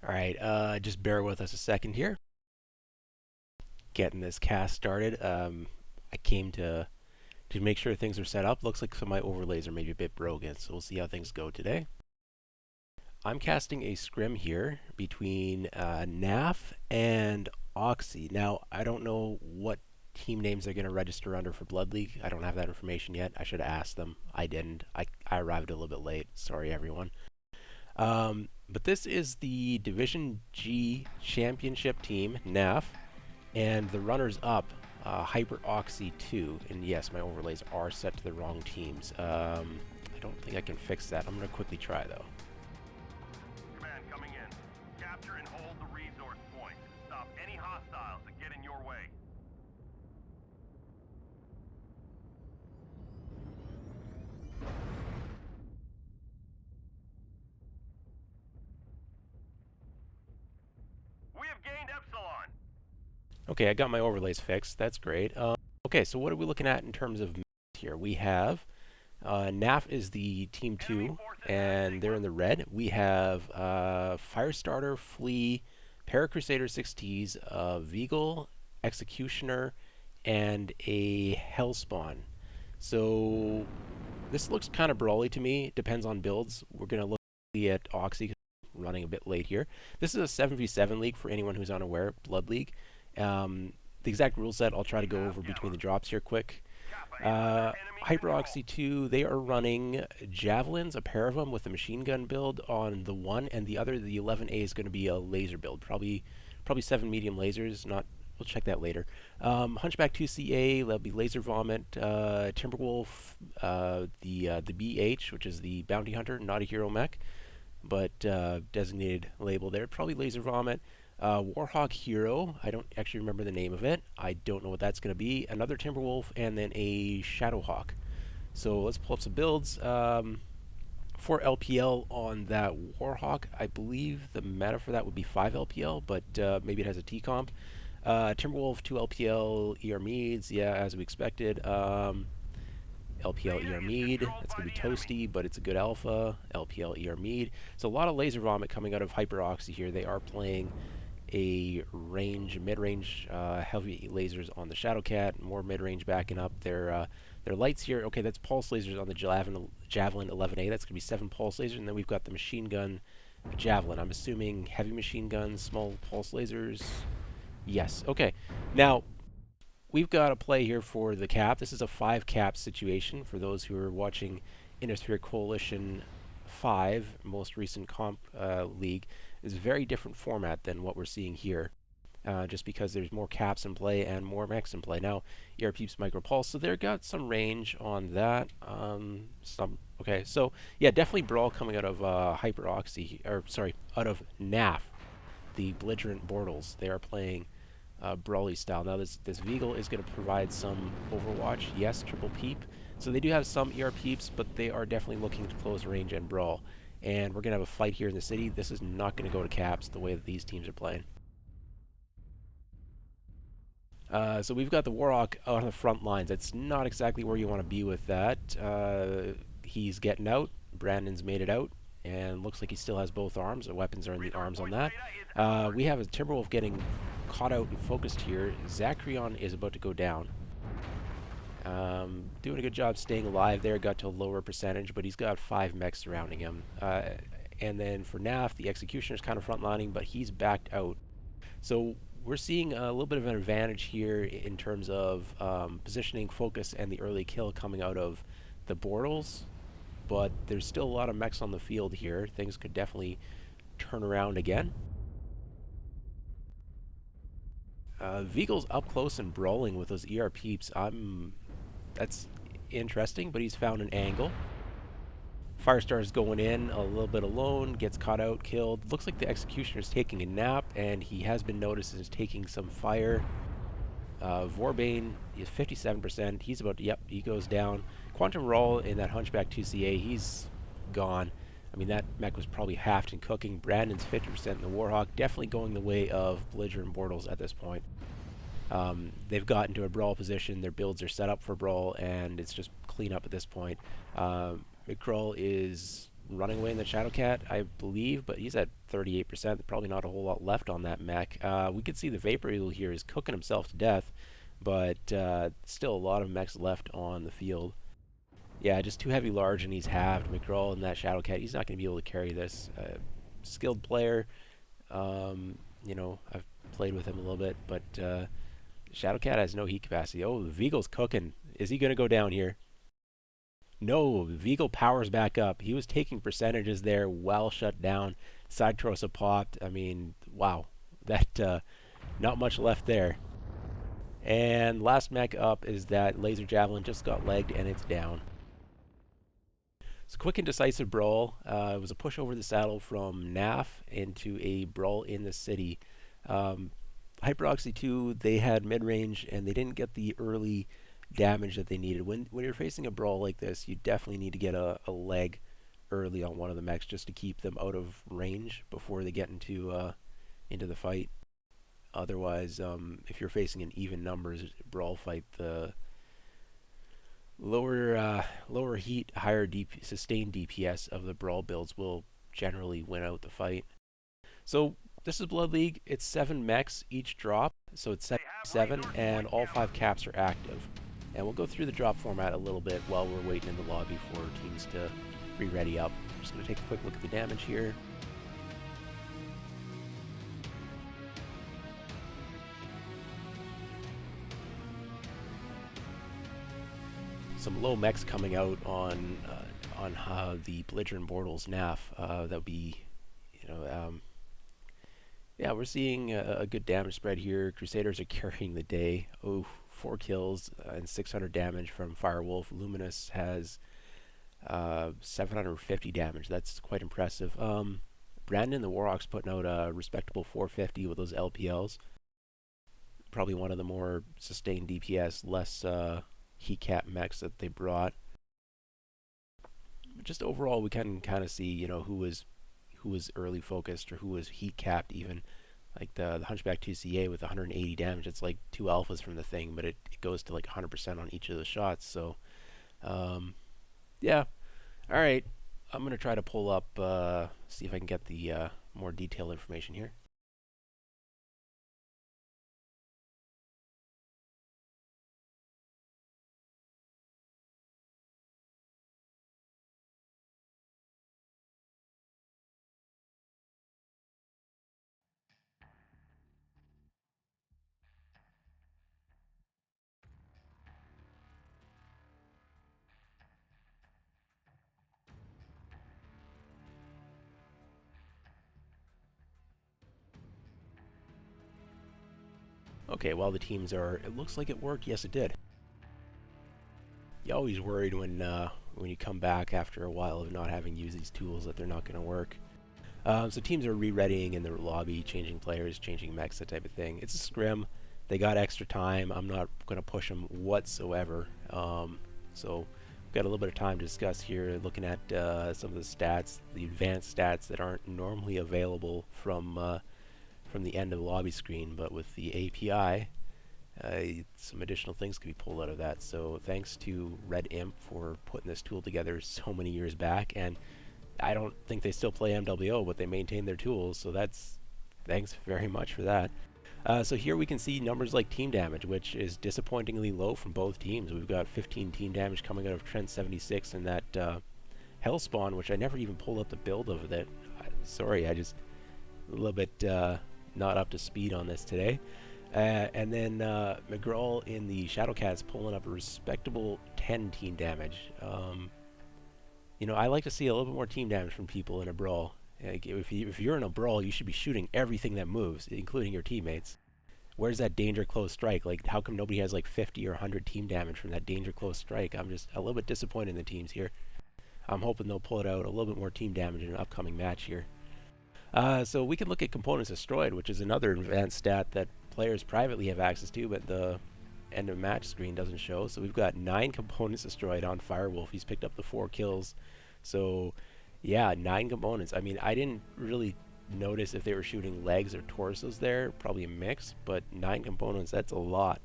Alright, just bear with us a second here. Getting this cast started. I came to make sure things are set up. Looks like some of my overlays are maybe a bit broken, so we'll see how things go today. I'm casting a scrim here between NAFF and OXII. Now, I don't know what team names they're going to register under for Blood League. I don't have that information yet. I should have asked them. I didn't. I arrived a little bit late. Sorry, everyone. But this is the Division G Championship team, NAFF, and the runners-up, Hyper OXII 2. And yes, my overlays are set to the wrong teams. I don't think I can fix that. I'm going to quickly try, though. Command coming in. Capture and hold the resource point. Stop any hostiles that get in your way. We have gained Epsilon. Okay, I got my overlays fixed. That's great. Okay, so what are we looking at in terms of here? We have NAFF is the team 2, and they're in the red. We have Firestarter, Flea, Paracrusader 6Ts, Veagle, Executioner, and a Hellspawn. So this looks kind of brawly to me. It depends on builds. We're going to look at OXII, running a bit late here. This is a 7v7 league for anyone who's unaware, Blood League. The exact rule set I'll try to go over between the drops here quick. Hyper OXII 2, they are running Javelins, a pair of them with a machine gun build on the one, and the other, the 11A, is going to be a laser build. Probably 7 medium lasers, not... We'll check that later. Hunchback 2CA, that'll be Laser Vomit. Timberwolf, the BH, which is the Bounty Hunter, not a hero mech, but designated label there. Probably Laser Vomit. Warhawk Hero, I don't actually remember the name of it. I don't know what that's going to be. Another Timberwolf, and then a Shadowhawk. So let's pull up some builds. For LPL on that Warhawk, I believe the meta for that would be 5 LPL, but maybe it has a T-comp. Timberwolf, 2 LPL, ER Meads, yeah, as we expected. LPL ER Mead, that's going to be toasty, but it's a good alpha. LPL ER Mead. So a lot of Laser Vomit coming out of Hyper OXII here. They are playing a mid-range heavy lasers on the Shadowcat, more mid-range backing up their lights here. Okay, that's pulse lasers on the Javelin 11A. That's going to be 7 pulse lasers, and then we've got the machine gun Javelin. I'm assuming heavy machine guns, small pulse lasers. Yes, okay. Now, we've got a play here for the cap. This is a 5 cap situation for those who are watching Intersphere Coalition 5, most recent comp league. It's a very different format than what we're seeing here, just because there's more caps in play and more mechs in play. Now, ERP's Micropulse, so they've got some range on that. Okay, so yeah, definitely brawl coming out of Hyper OXII, or sorry, out of NAFF, the belligerent Bortles. They are playing brawly style. Now this Veagle is going to provide some Overwatch, yes, triple peep. So they do have some ER peeps, but they are definitely looking to close range and brawl. And we're going to have a fight here in the city. This is not going to go to caps the way that these teams are playing. So we've got the Warhawk on the front lines. That's not exactly where you want to be with that. He's getting out. Brandon's made it out. And looks like he still has both arms. The weapons are in the arms on that. We have a Timberwolf getting caught out and focused here. Zacrion is about to go down. Doing a good job staying alive there. Got to a lower percentage, but he's got 5 mechs surrounding him. And then for NAFF, the Executioner's kind of frontlining, but he's backed out. So we're seeing a little bit of an advantage here in terms of positioning, focus, and the early kill coming out of the Bortles. But there's still a lot of mechs on the field here. Things could definitely turn around again. Veagle's up close and brawling with those ER peeps. That's interesting, but he's found an angle. Firestar's going in a little bit alone, gets caught out, killed. Looks like the Executioner's taking a nap, and he has been noticed as taking some fire. Vorbane is 57%. He's about to, yep, he goes down. Quantum Roll in that Hunchback 2CA, he's gone. I mean, that mech was probably halved in cooking. Brandon's 50% in the Warhawk, definitely going the way of belligerent Bortles at this point. They've gotten to a brawl position. Their builds are set up for brawl, and it's just clean up at this point. McCrawl is running away in the Shadowcat, I believe, but he's at 38%. Probably not a whole lot left on that mech. We can see the Vapor Eagle here is cooking himself to death, but still a lot of mechs left on the field. Yeah, just too heavy large, and he's halved. McGraw in that Shadowcat, he's not going to be able to carry this. Skilled player, you know, I've played with him a little bit, but Shadowcat has no heat capacity. Oh, the Vigal's cooking. Is he going to go down here? No, Vigal powers back up. He was taking percentages there, well shut down. Side Trosa popped. I mean, wow. That, not much left there. And last mech up is that Laser Javelin just got legged and it's down. So quick and decisive brawl. It was a push over the saddle from NAFF into a brawl in the city. Hyper OXII, they had mid-range and they didn't get the early damage that they needed. When you're facing a brawl like this, you definitely need to get a leg early on one of the mechs just to keep them out of range before they get into the fight. Otherwise, if you're facing an even numbers brawl fight, the lower heat, higher sustained DPS of the brawl builds will generally win out the fight. So this is Blood League. It's 7 mechs each drop, so it's 7, and all 5 caps are active. And we'll go through the drop format a little bit while we're waiting in the lobby for teams to re-ready up. I'm just going to take a quick look at the damage here. Some low mechs coming out on the Belligerent Bortles NAFF. That would be, you know, yeah, we're seeing a good damage spread here. Crusaders are carrying the day. Oh, 4 kills and 600 damage from Firewolf. Luminous has 750 damage. That's quite impressive. Brandon the Warhawk's putting out a respectable 450 with those LPLs. Probably one of the more sustained DPS, less heat cap mechs that they brought. Just overall, we can kind of see, you know, who was early focused or who was heat capped even. Like the Hunchback 2CA with 180 damage, it's like 2 alphas from the thing, but it goes to like 100% on each of the shots. So, yeah. All right. I'm going to try to pull up, see if I can get the more detailed information here. Okay, while the teams are, it looks like it worked. Yes, it did. You always worried when you come back after a while of not having used these tools that they're not going to work. So teams are re-readying in the lobby, changing players, changing mechs, that type of thing. It's a scrim. They got extra time. I'm not going to push them whatsoever. So we've got a little bit of time to discuss here, looking at some of the stats, the advanced stats that aren't normally available from the end of the lobby screen, but with the API, some additional things can be pulled out of that. So thanks to Red Imp for putting this tool together so many years back, and I don't think they still play MWO, but they maintain their tools, so that's thanks very much for that. So here we can see numbers like team damage, which is disappointingly low from both teams. We've got 15 team damage coming out of Trent 76 and that Hellspawn, which I never even pulled up the build of that. Sorry, I just a little bit not up to speed on this today. And then McGraw in the Shadowcat's pulling up a respectable 10 team damage. You know, I like to see a little bit more team damage from people in a brawl. Like if you're in a brawl, you should be shooting everything that moves, including your teammates. Where's that danger close strike? Like, how come nobody has like 50 or 100 team damage from that danger close strike? I'm just a little bit disappointed in the teams here. I'm hoping they'll pull it out a little bit more team damage in an upcoming match here. So we can look at components destroyed, which is another advanced stat that players privately have access to, but the end of match screen doesn't show. So we've got 9 components destroyed on Firewolf. He's picked up the 4 kills. So yeah, 9 components. I mean, I didn't really notice if they were shooting legs or torsos there. Probably a mix, but 9 components, that's a lot.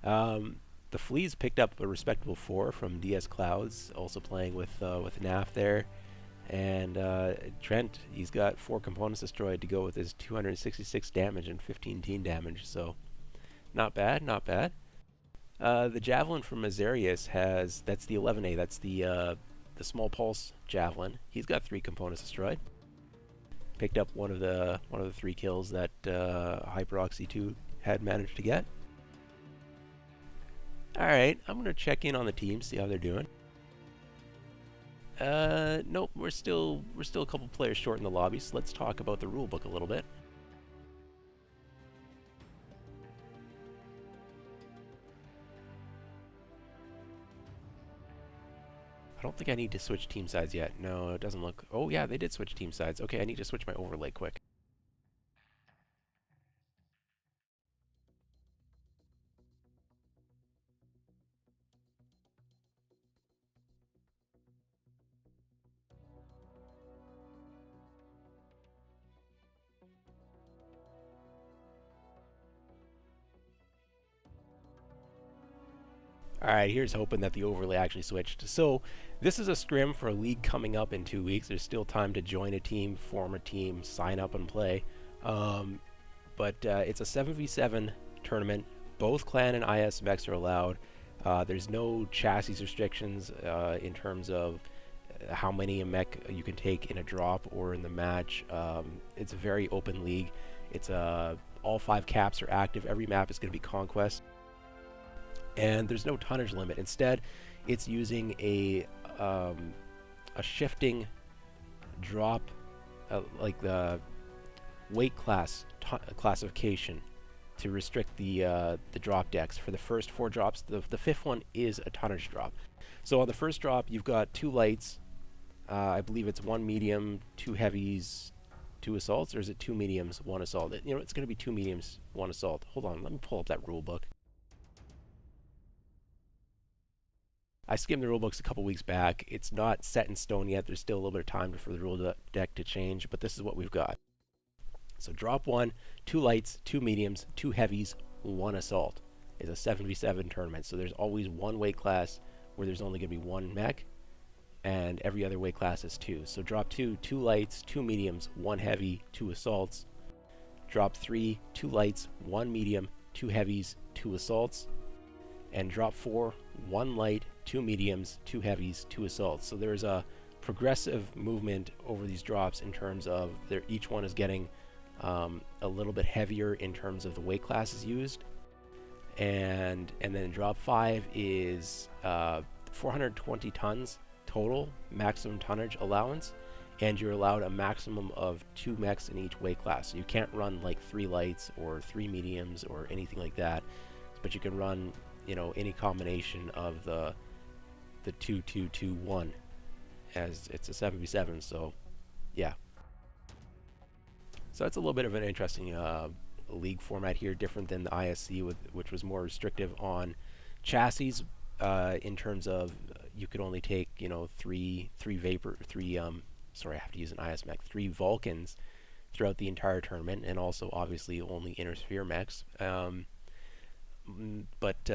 The Fleas picked up a respectable 4 from DS Clouds, also playing with NAFF there. And Trent, he's got 4 components destroyed to go with his 266 damage and 15 team damage, so not bad, not bad. The Javelin from Azarius that's the 11A, that's the small pulse Javelin. He's got 3 components destroyed. Picked up one of the 3 kills that Hyper OXII had managed to get. Alright, I'm going to check in on the team, see how they're doing. Nope, we're still a couple players short in the lobby, so let's talk about the rulebook a little bit. I don't think I need to switch team sides yet. No, it doesn't look... Oh yeah, they did switch team sides. Okay, I need to switch my overlay quick. Alright, here's hoping that the overlay actually switched. So, this is a scrim for a league coming up in 2 weeks. There's still time to join a team, form a team, sign up and play. But it's a 7v7 tournament. Both clan and IS mechs are allowed. There's no chassis restrictions in terms of how many a mech you can take in a drop or in the match. It's a very open league. It's all 5 caps are active. Every map is going to be Conquest. And there's no tonnage limit. Instead, it's using a shifting drop, like the weight class classification, to restrict the drop decks. For the first 4 drops, the 5th one is a tonnage drop. So on the first drop, you've got 2 lights. I believe it's 1 medium, 2 heavies, 2 assaults, or is it 2 mediums, 1 assault? You know, it's going to be 2 mediums, 1 assault. Hold on, let me pull up that rule book. I skimmed the rulebooks a couple weeks back. It's not set in stone yet. There's still a little bit of time for the rule deck to change, but this is what we've got. So drop 1, 2 lights, 2 mediums, 2 heavies, 1 assault. It's a 7v7 tournament, so there's always 1 weight class where there's only going to be 1 mech, and every other weight class is 2. So drop 2, 2 lights, 2 mediums, 1 heavy, 2 assaults. Drop 3, 2 lights, 1 medium, 2 heavies, 2 assaults. And drop 4, 1 light, 2 mediums, 2 heavies, 2 assaults. So there's a progressive movement over these drops in terms of each one is getting a little bit heavier in terms of the weight classes used. And then drop 5 is 420 tons total maximum tonnage allowance, and you're allowed a maximum of 2 mechs in each weight class. So you can't run like 3 lights or 3 mediums or anything like that, but you can run, you know, any combination of the 2 2 2 1, as it's a 7v7. So yeah, so that's a little bit of an interesting league format here, different than the ISC, which was more restrictive on chassis in terms of you could only take, you know, three sorry, I have to use an IS mech, 3 Vulcans throughout the entire tournament, and also obviously only Inner Sphere mechs. But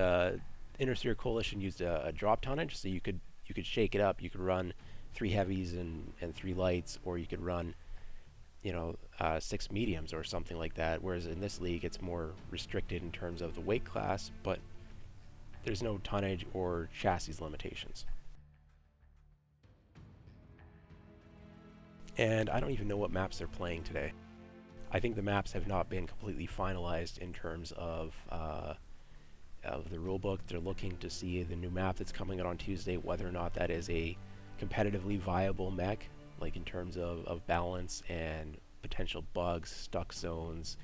Inner Sphere Coalition used a drop tonnage, so you could shake it up. You could run 3 heavies and 3 lights, or you could run, you know, 6 mediums or something like that. Whereas in this league, it's more restricted in terms of the weight class, but there's no tonnage or chassis limitations. And I don't even know what maps they're playing today. I think the maps have not been completely finalized in terms of the rulebook. They're looking to see the new map that's coming out on Tuesday, whether or not that is a competitively viable mech, like in terms of balance and potential bugs, stuck zones,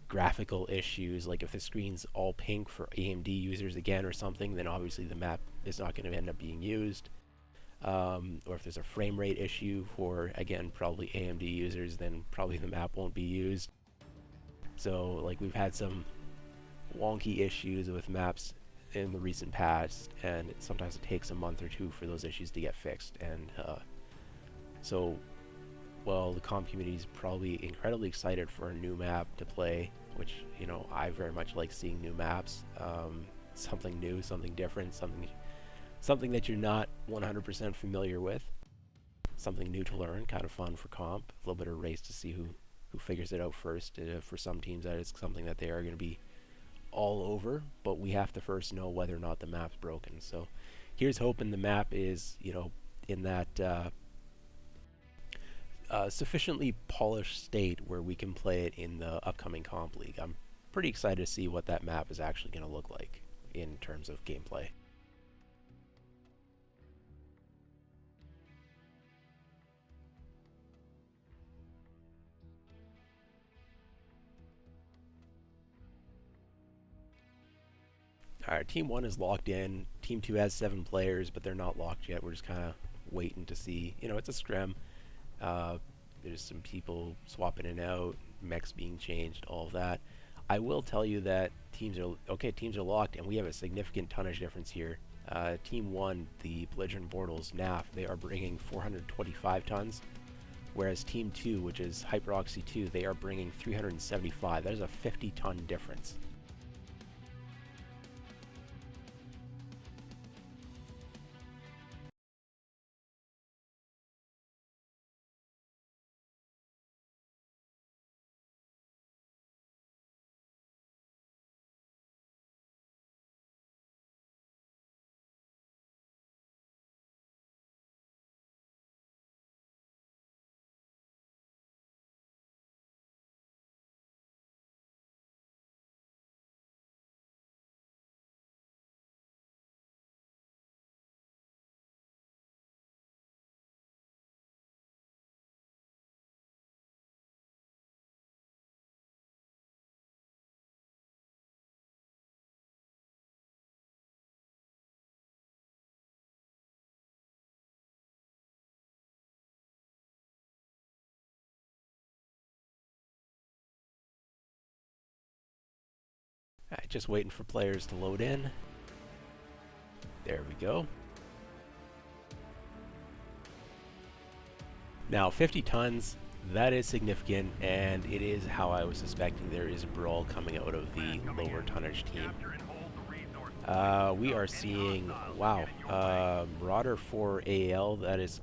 graphical issues. Like if the screen's all pink for AMD users again or something, then obviously the map is not going to end up being used. Or if there's a frame rate issue for, again, probably AMD users, then probably the map won't be used. So like we've had some wonky issues with maps in the recent past, and sometimes it takes a month or 2 for those issues to get fixed. And so well, the comp community is probably incredibly excited for a new map to play, which, you know, I very much like seeing new maps, something new, something different, something that you're not 100% familiar with. something new to learn, kind of fun for comp. A little bit of race to see who figures it out first. For some teams, that is something that they are going to be all over, but we have to first know whether or not the map's broken. So here's hoping the map is, in that sufficiently polished state where we can play it in the upcoming comp league. I'm pretty excited to see what that map is actually going to look like in terms of gameplay. Alright, Team 1 is locked in. Team 2 has 7 players, but they're not locked yet. We're just kind of waiting to see. It's a scrim. There's some people swapping in and out, mechs being changed, all of that. I will tell you that teams are locked, and we have a significant tonnage difference here. Team 1, the Belligerent Bortles, NAFF, they are bringing 425 tons, whereas Team 2, which is Hyper OXII 2, they are bringing 375. That is a 50-ton difference. Alright, just waiting for players to load in. There we go. Now, 50 tons, that is significant, and it is how I was suspecting. There is a brawl coming out of the lower tonnage team. We are seeing, wow, Marauder 4 AL, that is,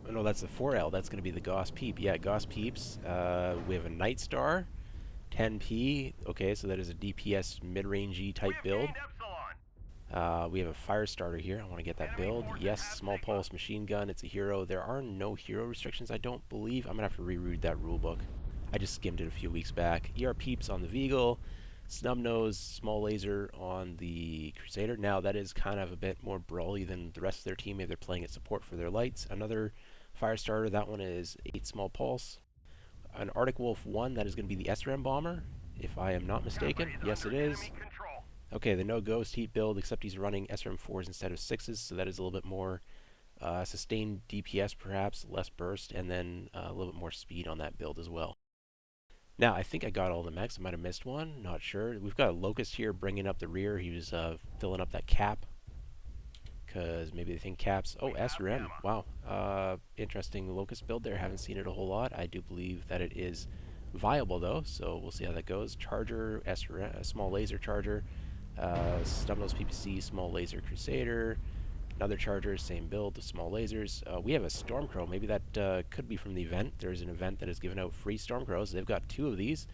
no, that's the 4L, that's going to be the Goss Peep. Yeah, Goss Peeps. We have a Night Star, 10P, okay, so that is a DPS mid-rangey type build. We have a fire starter here. I want to get that build. Yes, small pulse machine gun. It's a hero. There are no hero restrictions, I don't believe. I'm going to have to reread that rulebook. I just skimmed it a few weeks back. ER Peeps on the Veagle. Snubnose, small laser on the Crusader. Now, that is kind of a bit more brawly than the rest of their team. Maybe they're playing at support for their lights. Another fire starter. That one is 8 small pulse. An Arctic Wolf 1. That is going to be the SRM bomber, if I am not mistaken. Yes, it is. Okay, the no ghost heat build, except he's running SRM 4s instead of 6s, so that is a little bit more sustained DPS perhaps, less burst, and then a little bit more speed on that build as well. Now, I think I got all the mechs. I might have missed one, not sure. We've got a Locust here bringing up the rear. He was filling up that cap, because maybe they think caps. Oh, SRM, wow. Interesting Locust build there. Haven't seen it a whole lot. I do believe that it is viable, though, so we'll see how that goes. Charger, SRM, small laser charger. Snubnose PPC, small laser Crusader, another charger, same build, the small lasers. We have a Stormcrow. Maybe that could be from the event. There's an event that has given out free Stormcrows. They've got 2 of these.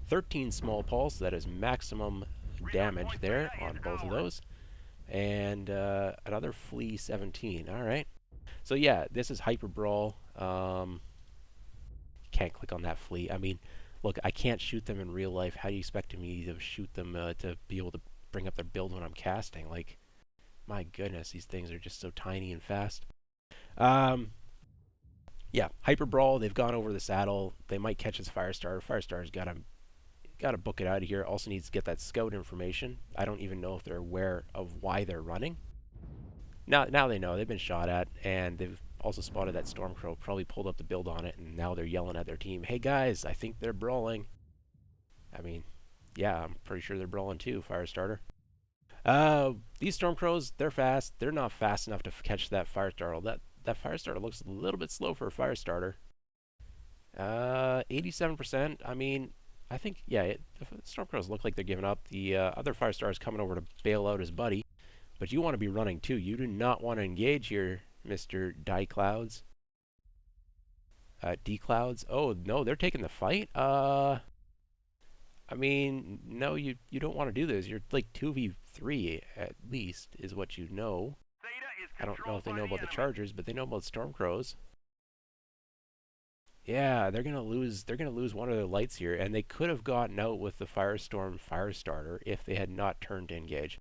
13 small pulse. That is maximum damage there on both of those. And another Flea 17. All right. So yeah, this is Hyper Brawl. Can't click on that Flea. I mean, look, I can't shoot them in real life. How do you expect me to shoot them to be able to bring up their build when I'm casting? Like, my goodness, these things are just so tiny and fast. Yeah, Hyper Brawl, they've gone over the saddle. They might catch his Firestarter. Firestarter's got to book it out of here. Also needs to get that scout information. I don't even know if they're aware of why they're running. Now they know. They've been shot at, and they've also spotted that Stormcrow, probably pulled up the build on it, and now they're yelling at their team, hey guys, I think they're brawling. I mean, yeah, I'm pretty sure they're brawling too, Firestarter. These Stormcrows, they're fast. They're not fast enough to catch that Firestarter. That Firestarter looks a little bit slow for a Firestarter. 87%. I mean, I think, yeah, the Stormcrows look like they're giving up. The other Firestarter is coming over to bail out his buddy. But you want to be running too. You do not want to engage here, Mr. Die Clouds. D-Clouds. Oh, no, they're taking the fight? I mean, no, you don't want to do this. You're like 2v3 at least, is what you know. Theta is I don't know controlled if they by know the about the enemy. Chargers, but they know about Stormcrows. Yeah, they're gonna lose. They're gonna lose one of their lights here, and they could have gotten out with the Firestorm Firestarter if they had not turned to engage.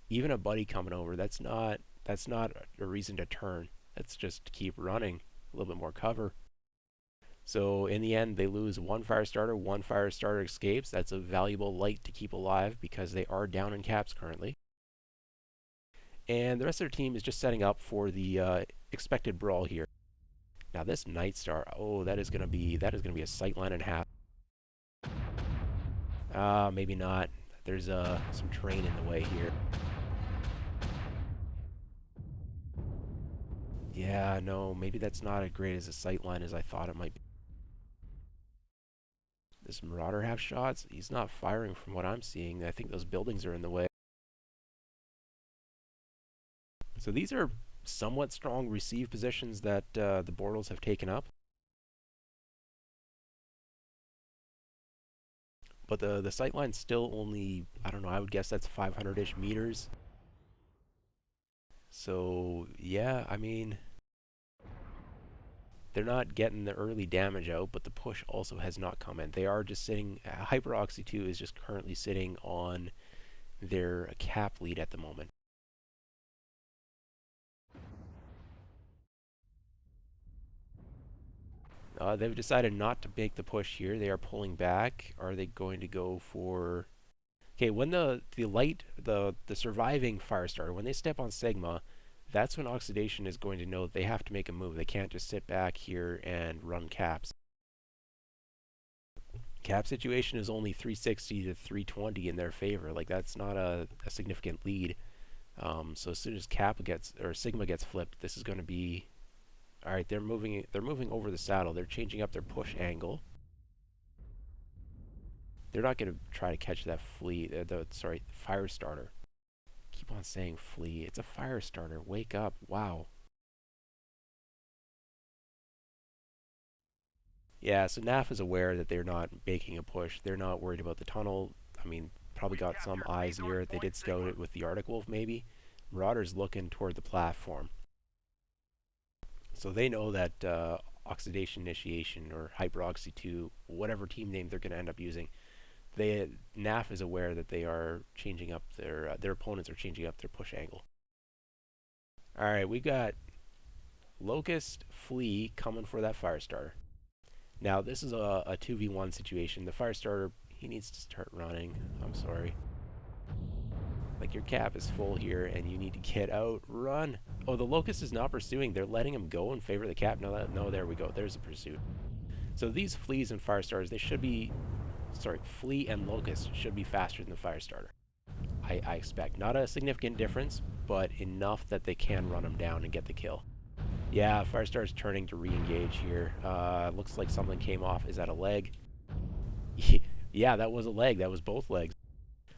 Even a buddy coming over, that's not a reason to turn. That's just to keep running, a little bit more cover. So in the end, they lose one Firestarter. One Firestarter escapes. That's a valuable light to keep alive because they are down in caps currently. And the rest of their team is just setting up for the expected brawl here. Now this Night Star, oh, that is gonna be a sightline and a half. Maybe not. There's some terrain in the way here. Yeah, no, maybe that's not as great as a sightline as I thought it might be. Does Marauder have shots? He's not firing from what I'm seeing. I think those buildings are in the way. So these are somewhat strong receive positions that the Bortles have taken up. But the sightline's still only, I don't know, I would guess that's 500-ish meters. So, yeah, I mean, they're not getting the early damage out, but the push also has not come in. They are just sitting, Hyper OXII is just currently sitting on their cap lead at the moment. They've decided not to make the push here. They are pulling back. Are they going to go for... Okay, when the surviving Firestarter, when they step on Sigma, that's when Oxidation is going to know that they have to make a move. They can't just sit back here and run caps. Cap situation is only 360 to 320 in their favor. Like, that's not a significant lead. So as soon as Cap gets, or Sigma gets flipped, this is going to be... Alright, they're moving over the saddle. They're changing up their push angle. They're not going to try to catch that flea, Firestarter. Keep on saying flea. It's a Firestarter. Wake up. Wow. Yeah, so NAFF is aware that they're not making a push. They're not worried about the tunnel. I mean, probably We've got some captured eyes near resource it. They point did scout Sigma. it with the Arctic Wolf, maybe. Marauder's looking toward the platform. So they know that Oxidation Initiation or Hyperoxy 2, whatever team name they're going to end up using, NAFF is aware that they are changing up their opponents are changing up their push angle. All right, we got Locust Flea coming for that Firestarter. Now this is a 2v1 situation. The Firestarter, he needs to start running. I'm sorry. Like, your cap is full here and you need to get out. Run. Oh, the Locust is not pursuing. They're letting him go in favor of the cap. No, there we go. There's a pursuit. So these Fleas and Firestarters, they should be... Sorry, Flea and Locust should be faster than the Firestarter. I expect. Not a significant difference, but enough that they can run him down and get the kill. Yeah, Firestar's turning to re-engage here. Looks like something came off. Is that a leg? Yeah, that was a leg. That was both legs.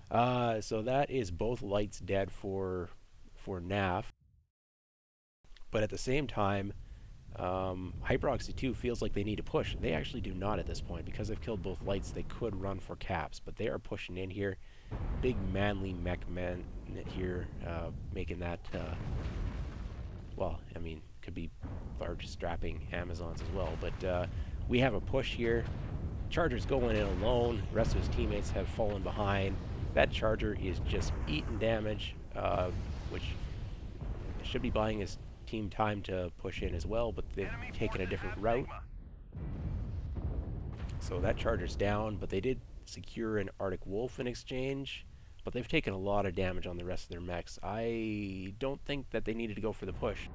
So that is both lights dead for NAFF. But at the same time, Hyperoxy 2 feels like they need to push. They actually do not at this point. Because they've killed both lights, they could run for caps. But they are pushing in here. Big manly mech man here, making that... well, I mean, could be large strapping Amazons as well. But we have a push here. Charger's going in alone. The rest of his teammates have fallen behind. That Charger is just eating damage, which should be buying his team time to push in as well, but they've taken a different route. So that Charger's down, but they did secure an Arctic Wolf in exchange, but they've taken a lot of damage on the rest of their mechs. I don't think that they needed to go for the push.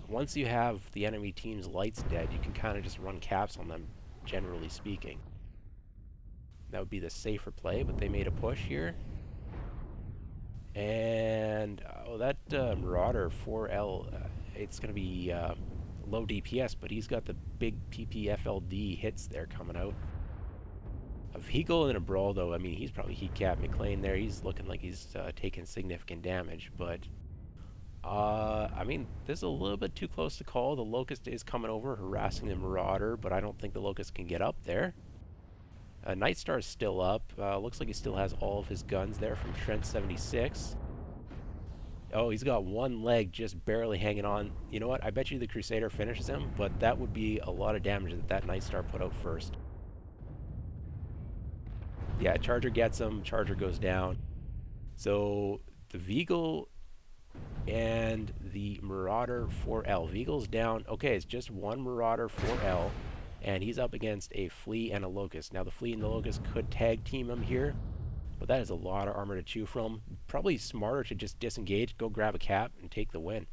Once you have the enemy team's lights dead, you can kind of just run caps on them, generally speaking. That would be the safer play, but they made a push here. And that Marauder 4L, it's going to be low DPS, but he's got the big PPFLD hits there coming out. A vehicle in a brawl, though, I mean, he's probably heat cap McLean there. He's looking like he's taking significant damage, but I mean, this is a little bit too close to call. The Locust is coming over, harassing the Marauder, but I don't think the Locust can get up there. Nightstar is still up. Looks like he still has all of his guns there from Trent 76. Oh, he's got one leg just barely hanging on. You know what? I bet you the Crusader finishes him, but that would be a lot of damage that Nightstar put out first. Yeah, Charger gets him. Charger goes down. So the Veagle and the Marauder 4L. Veagle's down. Okay, it's just one Marauder 4L, and he's up against a Flea and a Locust. Now, the Flea and the Locust could tag team him here, but that is a lot of armor to chew from. Probably smarter to just disengage, go grab a cap, and take the win.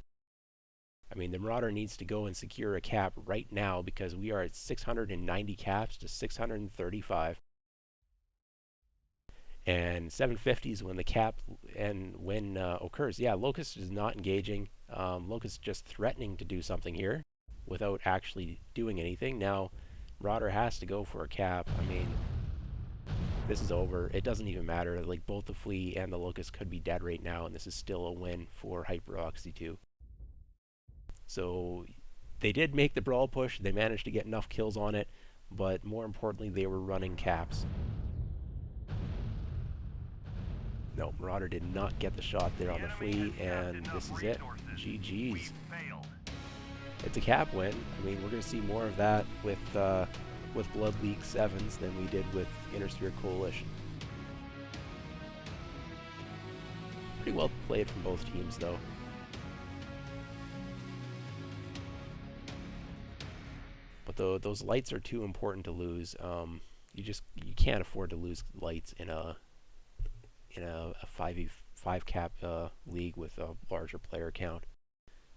I mean, the Marauder needs to go and secure a cap right now because we are at 690 caps to 635. And 750s when the cap and when occurs. Yeah, Locust is not engaging. Locust just threatening to do something here without actually doing anything. Now, Marauder has to go for a cap. I mean, this is over. It doesn't even matter. Like, both the Flea and the Locust could be dead right now, and this is still a win for Hyper OXII. So, they did make the brawl push. They managed to get enough kills on it, but more importantly, they were running caps. No, Marauder did not get the shot there on the Flea, and this is it. GG's. It's a cap win. I mean, we're going to see more of that with Blood League 7s than we did with Intersphere Coalition. Pretty well played from both teams, though. But those lights are too important to lose. You can't afford to lose lights in a 5v5 cap league with a larger player count,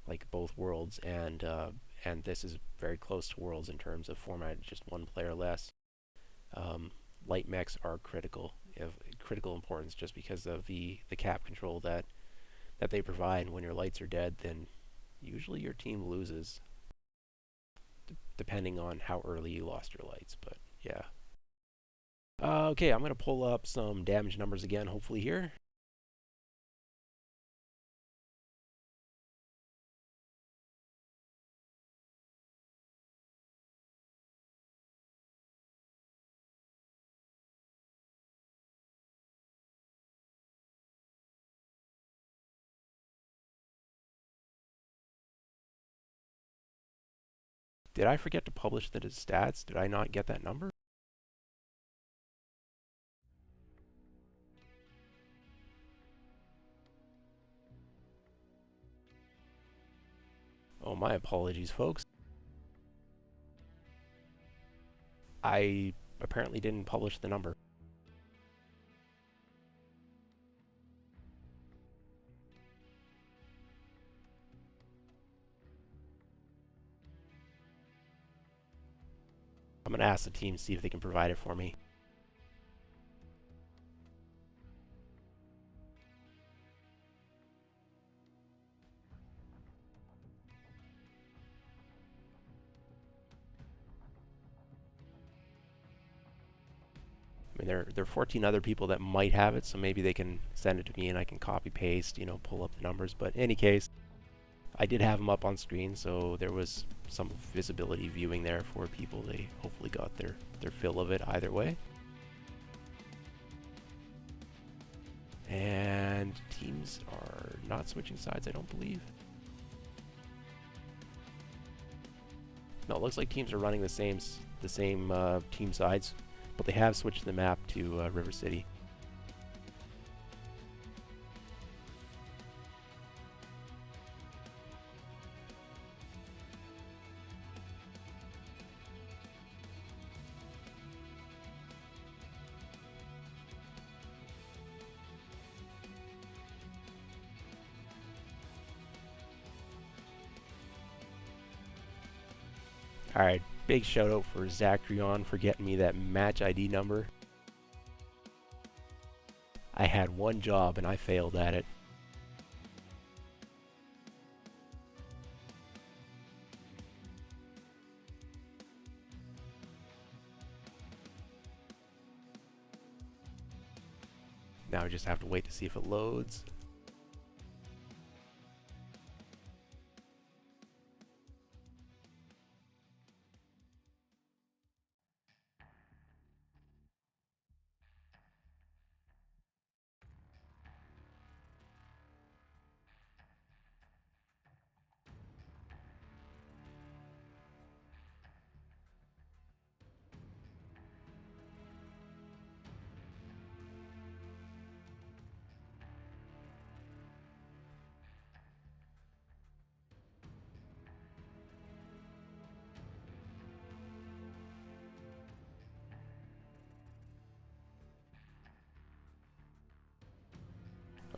like both Worlds, and this is very close to Worlds in terms of format, just one player less. Light mechs are critical importance just because of the cap control that they provide. When your lights are dead, then usually your team loses, depending on how early you lost your lights, but yeah. Okay, I'm going to pull up some damage numbers again, hopefully here. Did I forget to publish the stats? Did I not get that number? Oh, my apologies, folks. I apparently didn't publish the number. I'm going to ask the team, see if they can provide it for me. I mean, there are 14 other people that might have it, so maybe they can send it to me and I can copy paste, pull up the numbers. But in any case, I did have them up on screen, so there was some visibility viewing there for people. They hopefully got their fill of it either way. And teams are not switching sides, I don't believe. No, it looks like teams are running the same team sides, but they have switched the map to River City. Alright, big shout out for Zacrion for getting me that match ID number. I had one job and I failed at it. Now I just have to wait to see if it loads.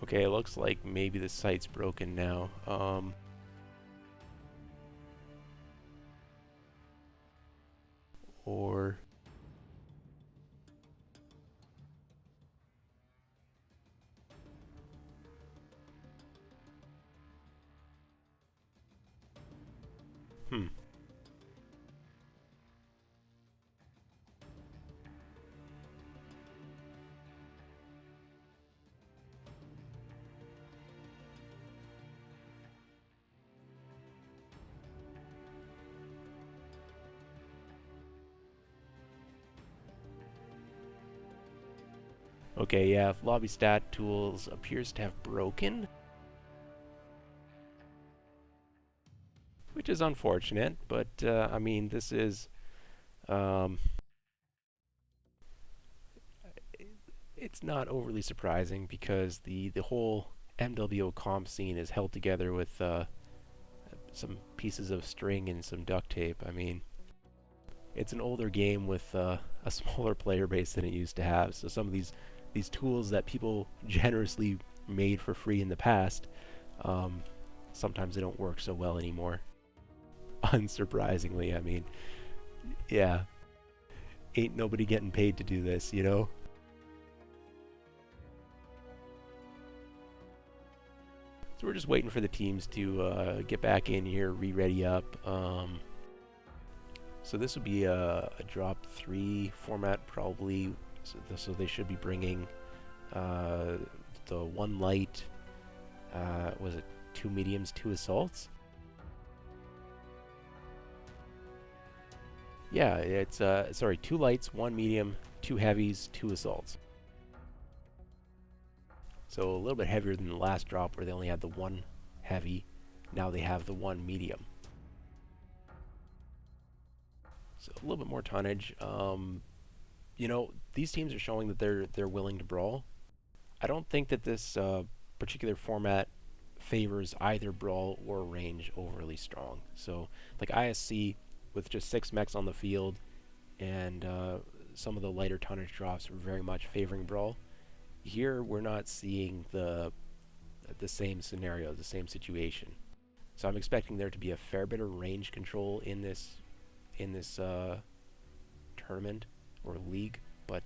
Okay, it looks like maybe the site's broken now. Or... Hmm. Okay, yeah, lobby stat tools appears to have broken, which is unfortunate, but I mean, this is um, it's not overly surprising because the whole MWO Comp scene is held together with some pieces of string and some duct tape. I mean, it's an older game with a smaller player base than it used to have, so some of these tools that people generously made for free in the past, um, sometimes they don't work so well anymore. Unsurprisingly, I mean, yeah, ain't nobody getting paid to do this, you know? So we're just waiting for the teams to get back in here, re-ready up. So this would be a drop 3 format probably, so they should be bringing the 1 light, was it 2 mediums, 2 assaults? Yeah, it's, sorry, 2 lights, 1 medium, 2 heavies, 2 assaults. So a little bit heavier than the last drop where they only had the 1 heavy. Now they have the 1 medium. So a little bit more tonnage. You know, these teams are showing that they're willing to brawl. I don't think that this particular format favors either brawl or range overly strong. So like ISC with just 6 mechs on the field and some of the lighter tonnage drops are very much favoring brawl. Here we're not seeing the same scenario, the same situation. So I'm expecting there to be a fair bit of range control in this tournament or league, but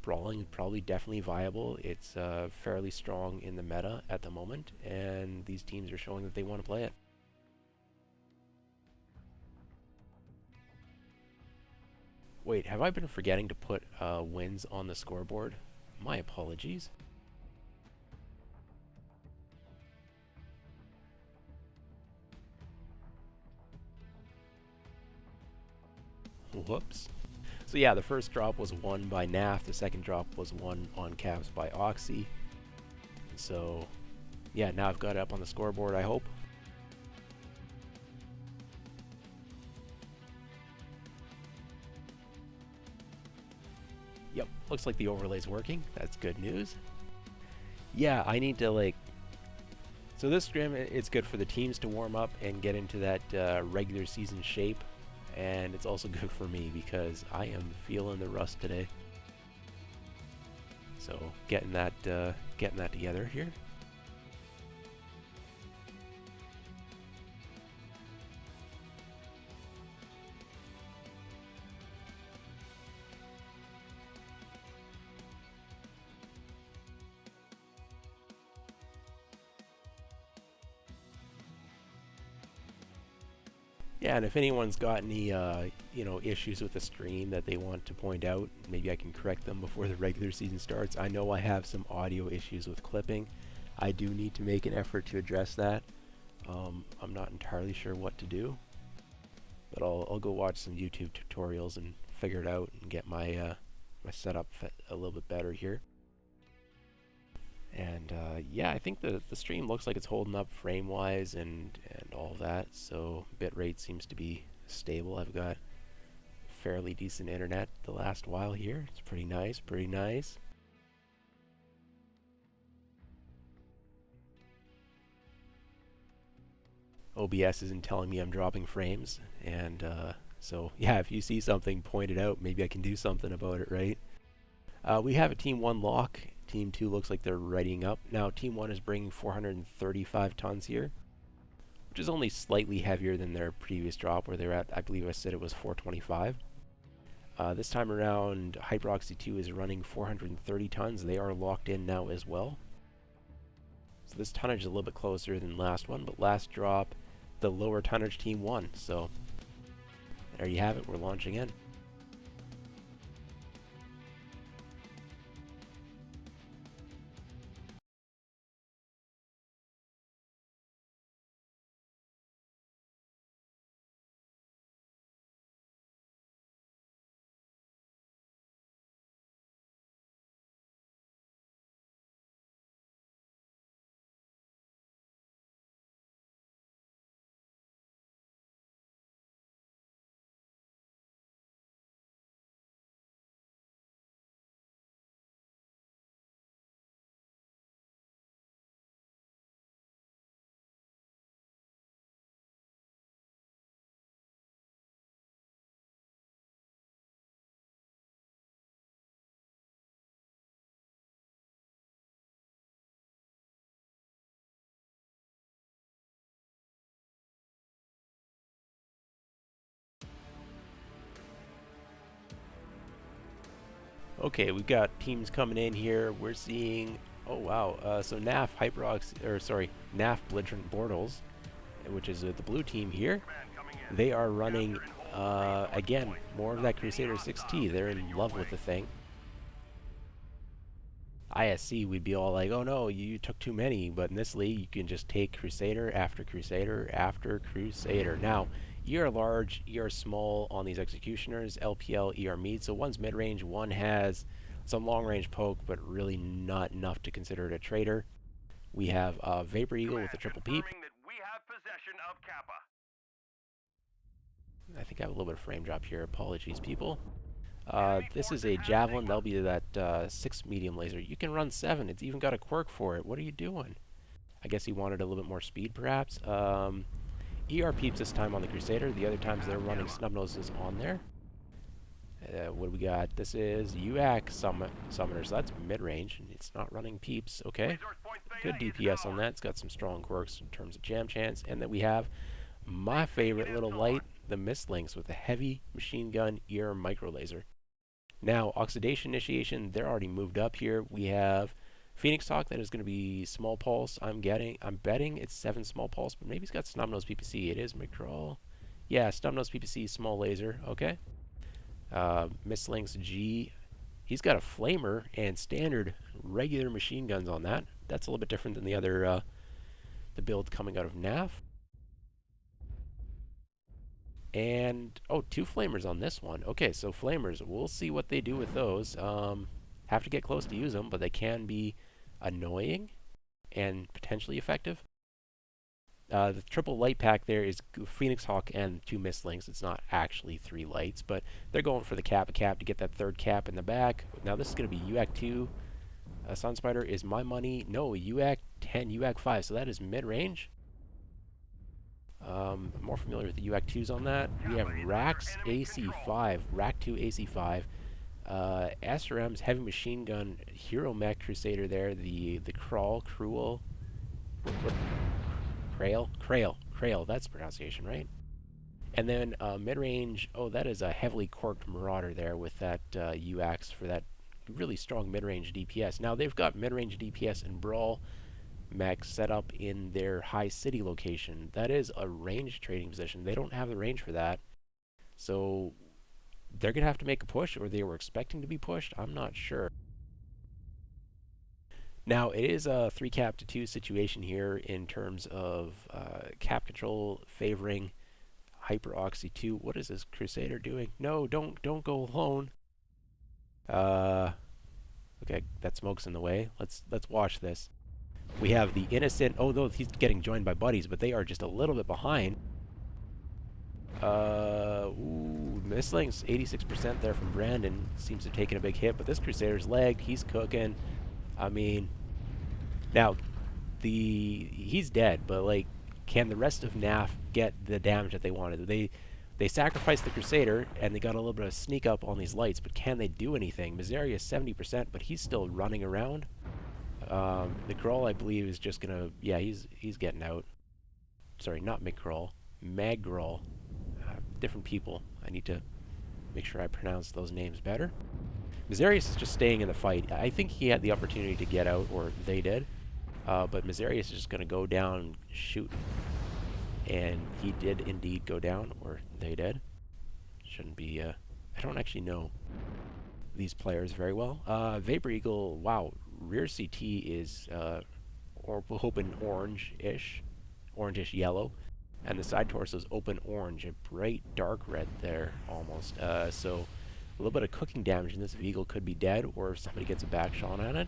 brawling is probably definitely viable. It's fairly strong in the meta at the moment, and these teams are showing that they want to play it. Wait, have I been forgetting to put wins on the scoreboard? My apologies. Whoops. So yeah, the first drop was won by NAFF. The second drop was won on caps by OXII. So yeah, now I've got it up on the scoreboard, I hope. Yep, looks like the overlay's working. That's good news. Yeah, I need to like... So this scrim, it's good for the teams to warm up and get into that regular season shape. And it's also good for me because I am feeling the rust today. So getting that together here. Yeah, and if anyone's got any issues with the stream that they want to point out, maybe I can correct them before the regular season starts. I know I have some audio issues with clipping. I do need to make an effort to address that. I'm not entirely sure what to do, but I'll go watch some YouTube tutorials and figure it out and get my my setup a little bit better here. And yeah, I think the stream looks like it's holding up frame-wise and all of that. So bitrate seems to be stable. I've got fairly decent internet the last while here. It's pretty nice, pretty nice. OBS isn't telling me I'm dropping frames, and so yeah, if you see something, point it out. Maybe I can do something about it, right? We have a Team 1 lock Team 2 looks like they're readying up. Now, Team 1 is bringing 435 tons here, which is only slightly heavier than their previous drop, where they're at, I believe I said it was 425. This time around, OXII 2 is running 430 tons. They are locked in now as well. So this tonnage is a little bit closer than last one, but last drop, the lower tonnage team won. So there you have it. We're launching in. Okay, we've got teams coming in here. We're seeing, oh wow, so NAFF NAFF Belligerent Bortles, which is the blue team here. They are running, again, more of that Crusader 6T. They're in love with the thing. ISC, we'd be all like, oh no, you took too many, but in this league, you can just take Crusader after Crusader after Crusader. Now, ER large, ER small on these executioners, LPL, ER mid. So one's mid-range, one has some long-range poke, but really not enough to consider it a trader. We have Vapor Eagle with a triple peep. I think I have a little bit of frame drop here. Apologies, people. This is a Javelin. That'll be that 6 medium laser. You can run 7. It's even got a quirk for it. What are you doing? I guess he wanted a little bit more speed, perhaps. ER peeps this time on the Crusader. The other times they're running snub noses on there. What do we got? This is UAC summoner, so that's mid-range. It's not running peeps. Okay. Good DPS on that. It's got some strong quirks in terms of jam chance. And then we have my favorite little light, the Mistlinks, with a heavy machine gun ER micro laser. Now, oxidation initiation, they're already moved up here. We have Phoenix Hawk, that is going to be small pulse. I'm betting it's 7 small pulse, but maybe he's got Snubnose PPC. It is McCraw. Yeah, Snubnose PPC, small laser. Okay. Mistlinks G. He's got a flamer and standard regular machine guns on that. That's a little bit different than the other, the build coming out of NAFF. And, oh, 2 flamers on this one. Okay, so flamers, we'll see what they do with those. Have to get close to use them, but they can be annoying and potentially effective. The triple light pack there is Phoenix Hawk and 2 Mistlinks. It's not actually 3 lights, but they're going for the cap to get that 3rd cap in the back. Now this is going to be UAC 2. Sunspider is my money. No, UAC 10, UAC 5, so that is mid-range. I'm more familiar with the UAC 2s on that. We have Rax AC5, Rack 2 AC5. SRM's heavy machine gun hero mech crusader there. The Cruel. Krail, that's the pronunciation, right? And then mid-range, oh, that is a heavily corked Marauder there with that UAX for that really strong mid-range DPS. Now, they've got mid-range DPS and Brawl mechs set up in their high city location. That is a range trading position. They don't have the range for that. So they're going to have to make a push, or they were expecting to be pushed. I'm not sure. Now, it is a 3 cap to 2 situation here in terms of cap control favoring OXII 2. What is this Crusader doing? No, don't go alone. Okay, that smoke's in the way. Let's watch this. We have the innocent. Oh, though he's getting joined by buddies, but they are just a little bit behind. Ooh, Mistlinks 86% there from Brandon. Seems to have taken a big hit, but this Crusader's lagged. He's cooking. I mean, now he's dead, but like, can the rest of NAFF get the damage that they wanted? They sacrificed the Crusader, and they got a little bit of sneak up on these lights, but can they do anything? Missouri is 70%, but he's still running around. The Kroll, I believe, is just gonna... Yeah, he's getting out. Sorry, not McCroll. Maggroll. Different people. I need to make sure I pronounce those names better. Miserius is just staying in the fight. I think he had the opportunity to get out, or they did. But Miserius is just going to go down and shoot. And he did indeed go down, or they did. Shouldn't be... I don't actually know these players very well. Vapor Eagle, wow. Rear CT is open orange-ish. Orange-ish yellow. And the side torso is open orange, a bright dark red there, almost. So a little bit of cooking damage, and this Veagle could be dead, or if somebody gets a back shot on it.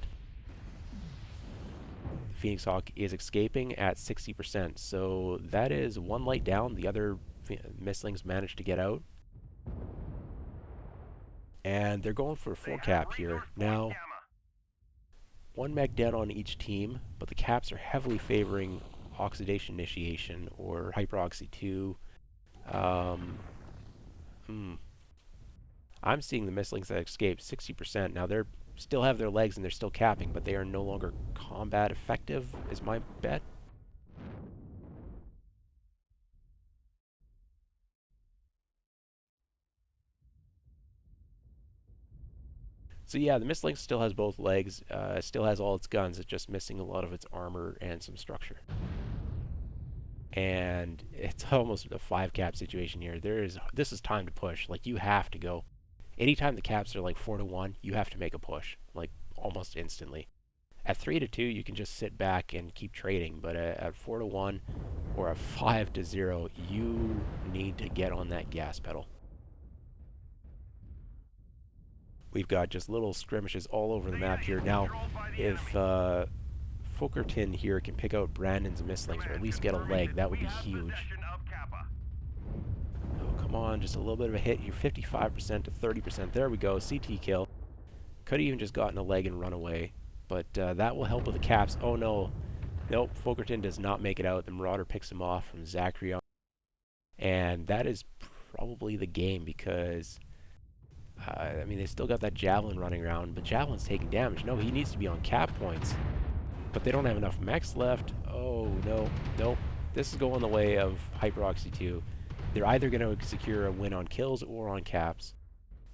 Phoenix Hawk is escaping at 60%, so that is one light down. The other Mistlings managed to get out. And they're going for a 4 cap here. Now, 1 mech dead on each team, but the caps are heavily favoring oxidation initiation or hyperoxy 2. I'm seeing the Mistlings that escape 60%. Now they're still have their legs and they're still capping, but they are no longer combat effective, is my bet. So yeah, the Mistlink still has both legs, still has all its guns, it's just missing a lot of its armor and some structure. And it's almost a 5 cap situation here. This is time to push. Like, you have to go. Anytime the caps are like 4-1, you have to make a push, like almost instantly. At 3-2, you can just sit back and keep trading, but at 4-1 or a 5-0, you need to get on that gas pedal. We've got just little skirmishes all over the map here. Now, if Fulkerton here can pick out Brandon's Mistlings, or at least get a leg, that would be huge. Oh, come on, just a little bit of a hit. You're 55% to 30%. There we go, CT kill. Could have even just gotten a leg and run away, but that will help with the caps. Oh no, nope, Fulkerton does not make it out. The Marauder picks him off from Zachary, and that is probably the game, because I mean, they still got that Javelin running around, but Javelin's taking damage. No, he needs to be on cap points. But they don't have enough mechs left. Oh, no. Nope. This is going the way of Hyperoxy 2. They're either going to secure a win on kills or on caps.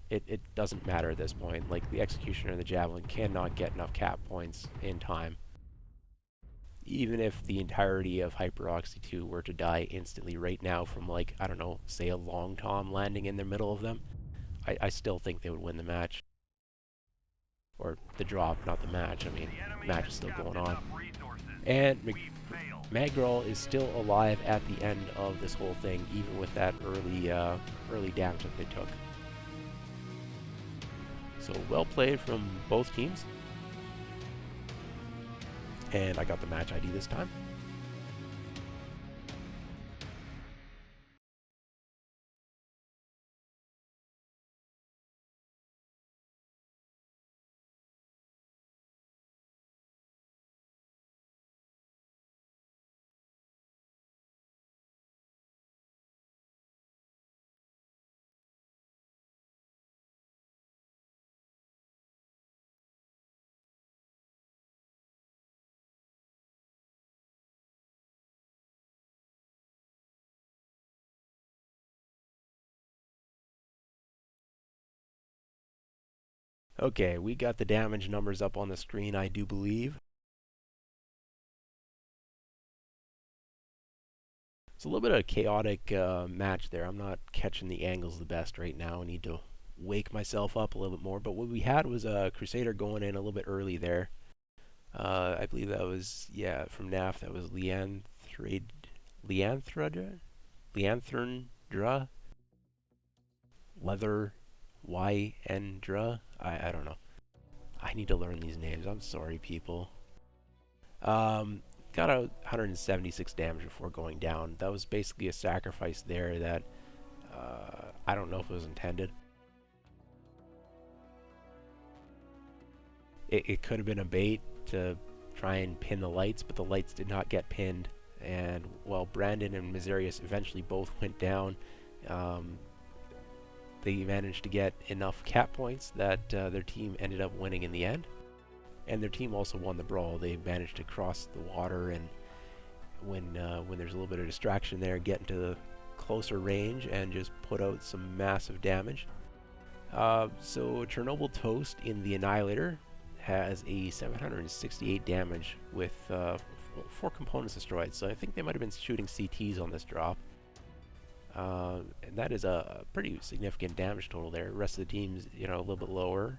It doesn't matter at this point. Like, the Executioner and the Javelin cannot get enough cap points in time. Even if the entirety of Hyperoxy 2 were to die instantly right now from, like, I don't know, say a Long Tom landing in the middle of them, I still think they would win the match. Or the drop, not the match. I mean, the match is still going on. And Maggroll is still alive at the end of this whole thing, even with that early damage that they took. So well played from both teams. And I got the match ID this time. Okay, we got the damage numbers up on the screen, I do believe. It's a little bit of a chaotic match there. I'm not catching the angles the best right now. I need to wake myself up a little bit more. But what we had was a Crusader going in a little bit early there. I believe that was, yeah, from NAFF, that was Leanthrundra? Leather Yendra? I don't know. I need to learn these names. I'm sorry, people. Got a 176 damage before going down. That was basically a sacrifice there that I don't know if it was intended. It could have been a bait to try and pin the lights, but the lights did not get pinned. And, well, Brandon and Miserius eventually both went down, Um, they managed to get enough cap points that their team ended up winning in the end. And their team also won the brawl. They managed to cross the water, and when there's a little bit of distraction there, get into the closer range and just put out some massive damage. So Chernobyl Toast in the Annihilator has a 768 damage with 4 components destroyed. So I think they might have been shooting CTs on this drop. And that is a pretty significant damage total there. The rest of the team's, you know, a little bit lower,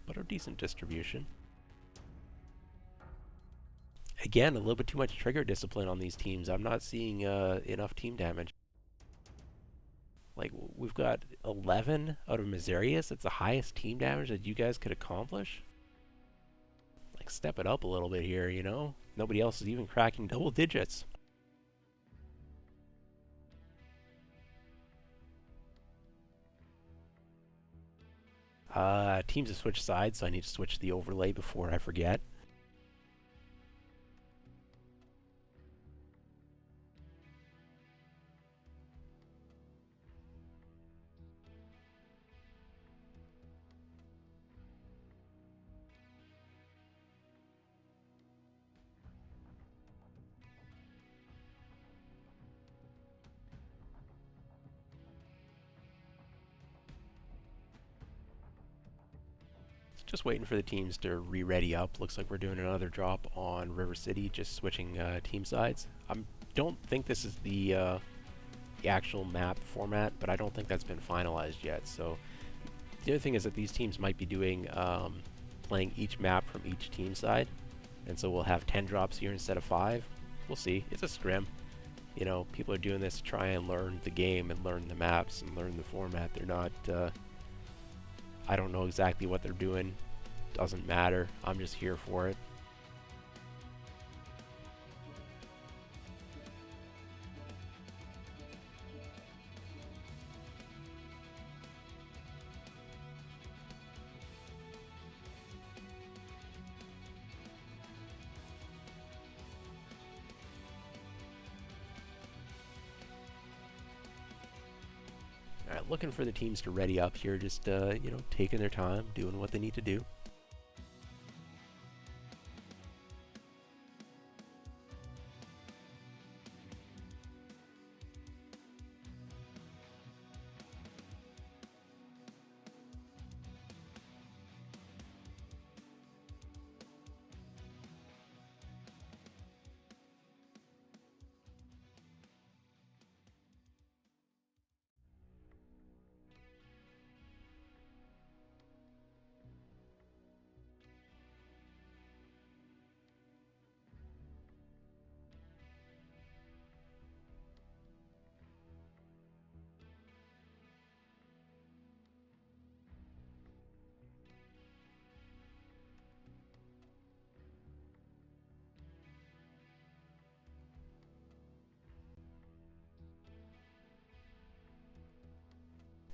but a decent distribution. Again, a little bit too much trigger discipline on these teams. I'm not seeing enough team damage. Like, we've got 11 out of Miserius. That's the highest team damage that you guys could accomplish. Like, step it up a little bit here, you know? Nobody else is even cracking double digits. Teams have switched sides, so I need to switch the overlay before I forget. Just waiting for the teams to re-ready up. Looks like we're doing another drop on River City, just switching team sides. I don't think this is the actual map format, but I don't think that's been finalized yet. So the other thing is that these teams might be doing playing each map from each team side, and so we'll have 10 drops here instead of 5. We'll see. It's a scrim. You know, people are doing this to try and learn the game and learn the maps and learn the format. They're not... I don't know exactly what they're doing. Doesn't matter. I'm just here for it. Alright, looking for the teams to ready up here, just, you know, taking their time, doing what they need to do.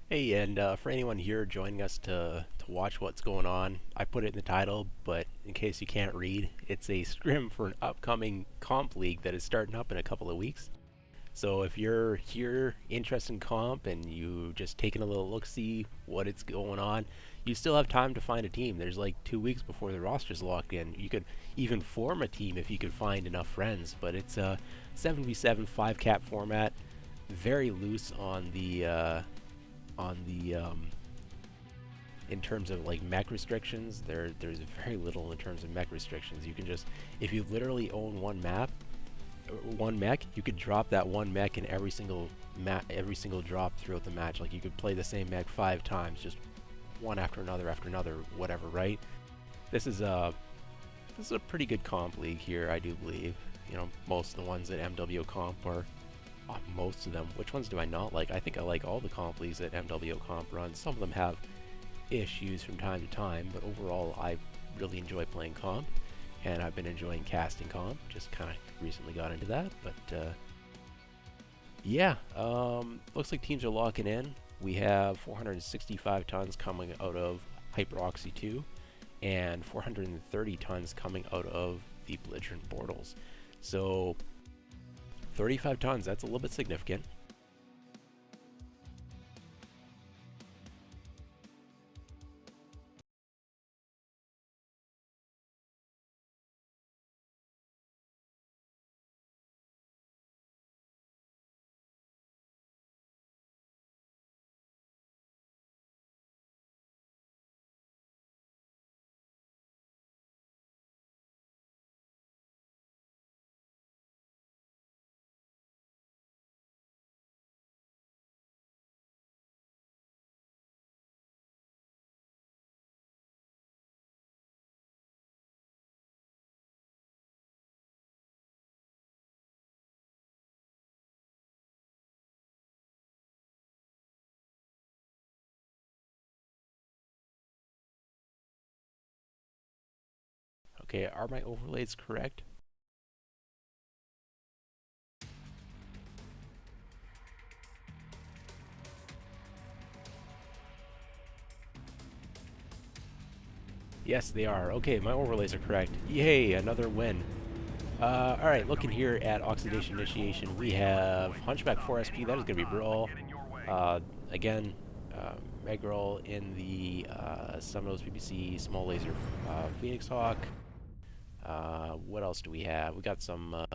Hey, and for anyone here joining us to watch what's going on, I put it in the title, but in case you can't read, it's a scrim for an upcoming comp league that is starting up in a couple of weeks. So if you're here interested in comp and you just taking a little look, see what it's going on, you still have time to find a team. There's like 2 weeks before the roster's locked in. You could even form a team if you could find enough friends, but it's a 7v7 5 cap format, very loose on the in terms of like mech restrictions. There's very little in terms of mech restrictions. You can just, if you literally own one map, one mech, you could drop that one mech in every single drop throughout the match. Like you could play the same mech 5 times, just one after another, whatever, right? This is a pretty good comp league here, I do believe. You know, most of the ones at MWO Comp are most of them. Which ones do I not like? I think I like all the comp leagues that MWO Comp runs. Some of them have issues from time to time, but overall I really enjoy playing comp, and I've been enjoying casting comp. Just kind of recently got into that, but yeah, looks like teams are locking in. We have 465 tons coming out of Hyper OXII 2 and 430 tons coming out of the Belligerent Bortles. So 35 tons, that's a little bit significant. Okay, are my overlays correct? Yes, they are. Okay, my overlays are correct. Yay, another win. Alright, looking here at Oxidation Initiation, we have Hunchback 4SP, that is going to be Brawl. Again, Megrel in the Summonos PPC, Small Laser Phoenix Hawk. What else do we have? We got some...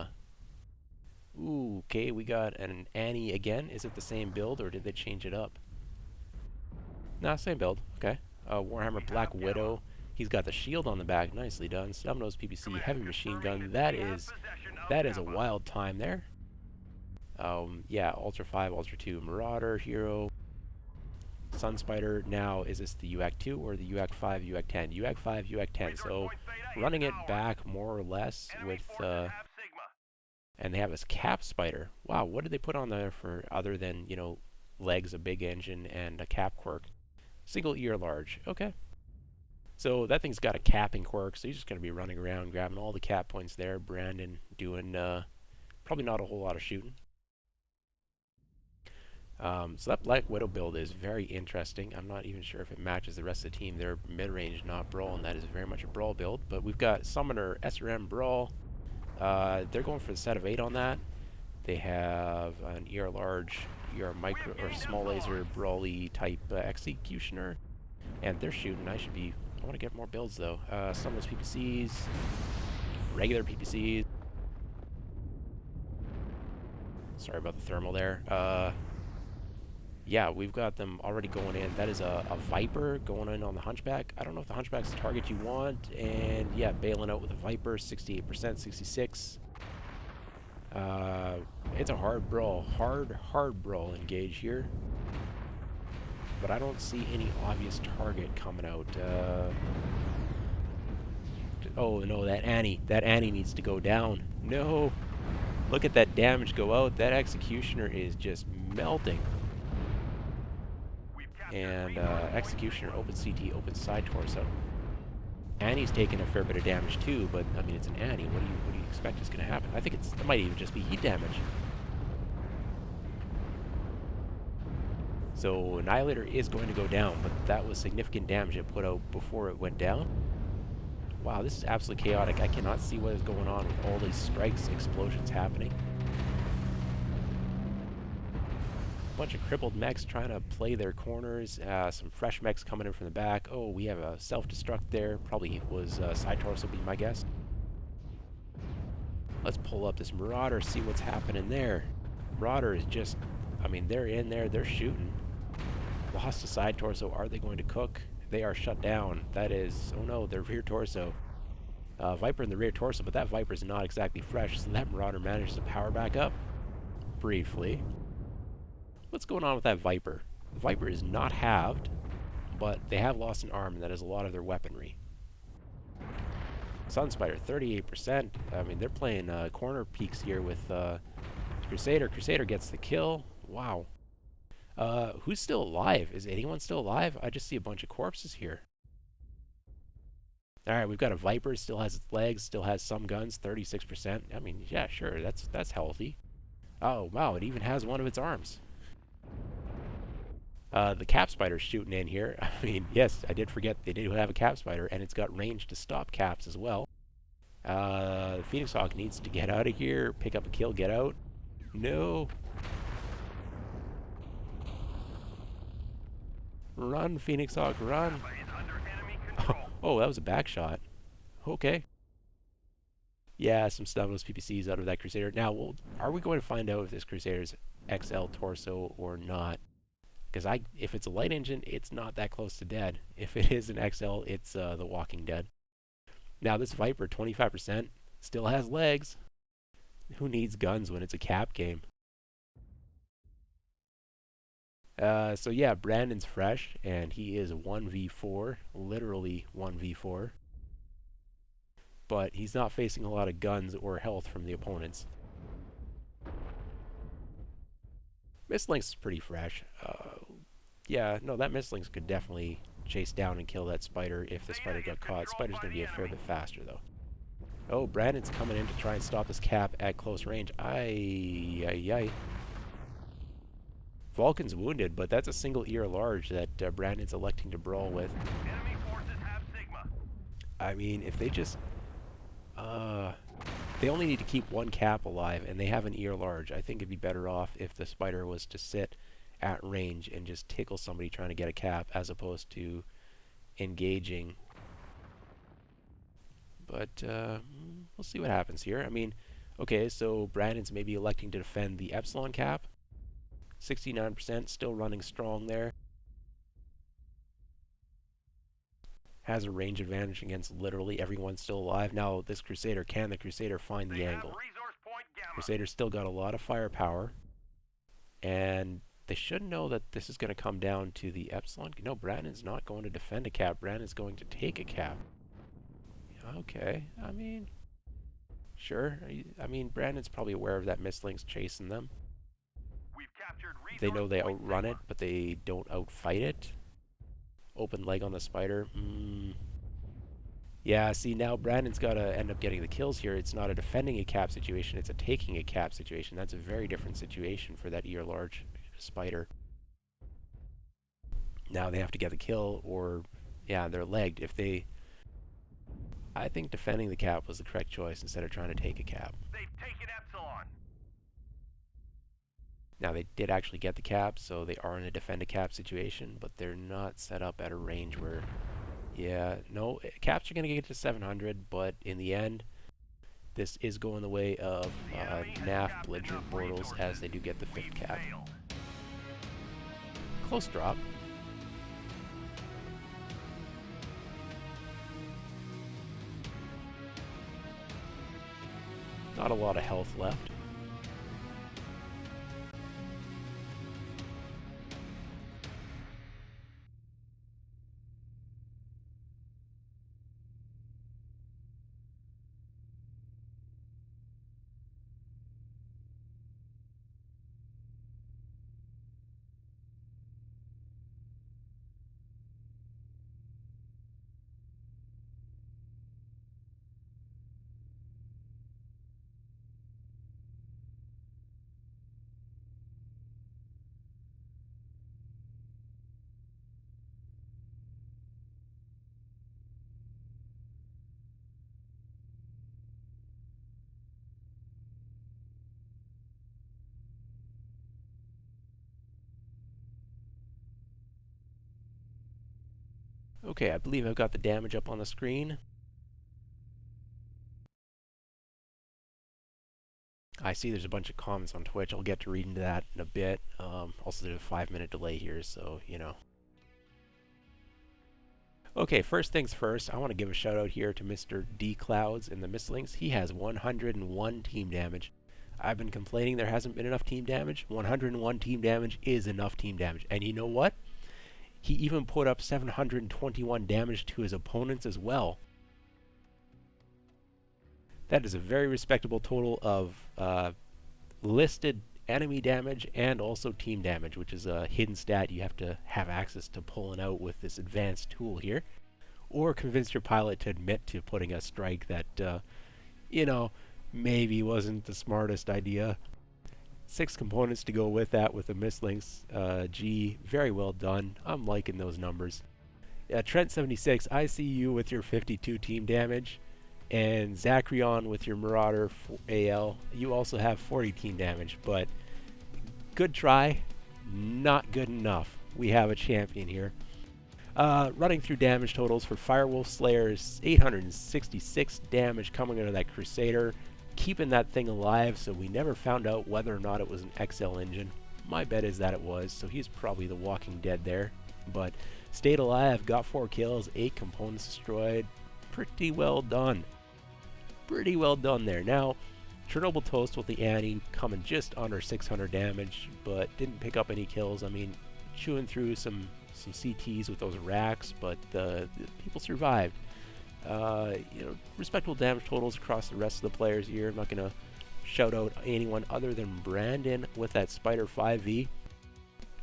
ooh, okay, we got an Annie again. Is it the same build, or did they change it up? Nah, same build. Okay. Warhammer Black Widow. He's got the shield on the back. Nicely done. Summonos PPC Heavy Machine Gun. That is a wild time there. Yeah, Ultra 5, Ultra 2 Marauder Hero. Sun Spider. Now, is this the UAC 2 or the UAC 5, UAC 10? UAC 5, UAC 10. So, running it back more or less with... and they have this Cap Spider. Wow, what did they put on there for other than, you know, legs, a big engine, and a cap quirk? Single ear large. Okay. So that thing's got a capping quirk, so he's just going to be running around grabbing all the cap points there. Brandon doing probably not a whole lot of shooting. So that Black Widow build is very interesting. I'm not even sure if it matches the rest of the team. They're mid-range, not Brawl, and that is very much a Brawl build. But we've got Summoner, SRM, Brawl. They're going for the set of 8 on that. They have an ER large, ER micro, or small laser, brawly type executioner. And they're shooting. I want to get more builds though. Some of those PPCs, regular PPCs. Sorry about the thermal there. Yeah, we've got them already going in. That is a Viper going in on the Hunchback. I don't know if the Hunchback's the target you want. And yeah, bailing out with a Viper, 68%, 66. It's a hard brawl. Hard brawl engage here. But I don't see any obvious target coming out. Oh no, that Annie needs to go down. No! Look at that damage go out. That Executioner is just melting. And Executioner, open CT, open side torso. Annie's taking a fair bit of damage too, but I mean it's an Annie. What do you expect is going to happen? I think it might even just be heat damage. So Annihilator is going to go down, but that was significant damage it put out before it went down. Wow, this is absolutely chaotic. I cannot see what is going on with all these strikes, explosions happening. A bunch of crippled mechs trying to play their corners. Some fresh mechs coming in from the back. Oh, we have a self-destruct there. Probably was side torso, be my guess. Let's pull up this Marauder, see what's happening there. Marauder is just, I mean, they're in there, they're shooting. Lost a side torso. Are they going to cook? They are shut down. That is, oh no, their rear torso. Viper in the rear torso, but that Viper is not exactly fresh, so that Marauder manages to power back up briefly. What's going on with that Viper? The Viper is not halved, but they have lost an arm, and that is a lot of their weaponry. Sun Spider, 38%. I mean, they're playing corner peaks here with Crusader. Crusader gets the kill. Wow. Who's still alive? Is anyone still alive? I just see a bunch of corpses here. Alright, we've got a Viper, still has its legs, still has some guns, 36%. I mean, yeah, sure, that's healthy. Oh, wow, it even has one of its arms. The Cap Spider's shooting in here. I mean, yes, I did forget they do have a Cap Spider, and it's got range to stop caps as well. The Phoenix Hawk needs to get out of here, pick up a kill, get out. No! Run, Phoenix Hawk, run! Oh, that was a back shot. Okay. Yeah, some Stumbles PPCs out of that Crusader. Now, are we going to find out if this Crusader's XL torso or not? Because if it's a light engine, it's not that close to dead. If it is an XL, it's The Walking Dead. Now, this Viper, 25%, still has legs. Who needs guns when it's a cap game? So yeah, Brandon's fresh, and he is 1v4, literally 1v4. But he's not facing a lot of guns or health from the opponents. Mislinks is pretty fresh. Yeah, no, that Mislinks could definitely chase down and kill that Spider if the Spider got caught. Spider's going to be a fair bit faster, though. Oh, Brandon's coming in to try and stop this cap at close range. Ay. Vulcan's wounded, but that's a single ear large that Brandon's electing to brawl with. Enemy forces have Sigma. I mean, if they just... they only need to keep one cap alive, and they have an ear large. I think it'd be better off if the spider was to sit at range and just tickle somebody trying to get a cap, as opposed to engaging. But we'll see what happens here. I mean, okay, so Brandon's maybe electing to defend the Epsilon cap. 69%, still running strong there. Has a range advantage against literally everyone still alive. Now, this Crusader, can the Crusader find the angle? Resource point Gamma. Crusader's still got a lot of firepower. And they should know that this is going to come down to the Epsilon. No, Brandon's not going to defend a cap. Brandon's going to take a cap. Okay, I mean, sure. I mean, Brandon's probably aware of that Mistlink's chasing them. We've captured They know they point outrun it, Sigma. but they don't outfight it. Open leg on the spider. Yeah, see, now Brandon's got to end up getting the kills here. It's not a defending a cap situation, it's a taking a cap situation. That's a very different situation for that ear large spider. Now they have to get the kill, or, yeah, they're legged. If they... I think defending the cap was the correct choice instead of trying to take a cap. They've taken Epsilon. Now, they did actually get the cap, so they are in a defend a cap situation, but they're not set up at a range where... Yeah, no, caps are going to get to 700, but in the end, this is going the way of NAFF belligerent Bortles, as they do get the 5th cap. Failed. Close drop. Not a lot of health left. Okay, I believe I've got the damage up on the screen. I see there's a bunch of comments on Twitch. I'll get to reading that in a bit. Also, there's a 5-minute delay here, so, you know. Okay, first things first, I want to give a shout out here to Mr. D Clouds in the Mistlinks. He has 101 team damage. I've been complaining there hasn't been enough team damage. 101 team damage is enough team damage. And you know what? He even put up 721 damage to his opponents as well. That is a very respectable total of listed enemy damage and also team damage, which is a hidden stat you have to have access to pulling out with this advanced tool here. Or convince your pilot to admit to putting a strike that, you know, maybe wasn't the smartest idea. 6 components to go with that with the Mistlinks. G, very well done. I'm liking those numbers. Trent76, I see you with your 52 team damage. And Zacrion with your Marauder AL. You also have 40 team damage, but good try. Not good enough. We have a champion here. Running through damage totals for Firewolf Slayers, 866 damage coming out of that Crusader. Keeping that thing alive, so we never found out whether or not it was an XL engine. My bet is that it was, so he's probably the Walking Dead there. But stayed alive, got 4 kills, 8 components destroyed. Pretty well done. Pretty well done there. Now, Chernobyl Toast with the Annie coming just under 600 damage, but didn't pick up any kills. I mean, chewing through some CTs with those racks, but the people survived. You know, respectable damage totals across the rest of the players here. I'm not going to shout out anyone other than Brandon with that Spider 5V.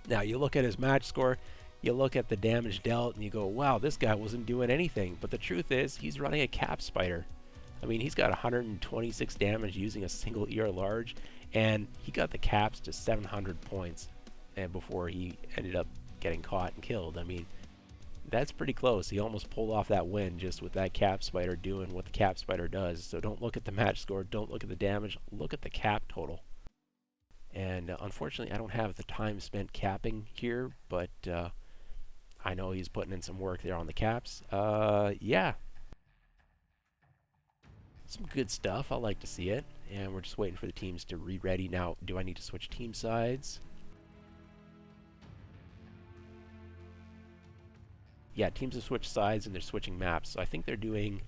Now, you look at his match score, you look at the damage dealt, and you go, wow, this guy wasn't doing anything. But the truth is, he's running a cap Spider. I mean, he's got 126 damage using a single ER large, and he got the caps to 700 points, and before he ended up getting caught and killed. I mean, that's pretty close. He almost pulled off that win just with that cap spider doing what the cap spider does. So don't look at the match score, don't look at the damage, look at the cap total. And unfortunately, I don't have the time spent capping here, but I know he's putting in some work there on the caps. Yeah, some good stuff. I like to see it. And we're just waiting for the teams to re-ready. Now, do I need to switch team sides? Yeah, teams have switched sides and they're switching maps. So I think they're doing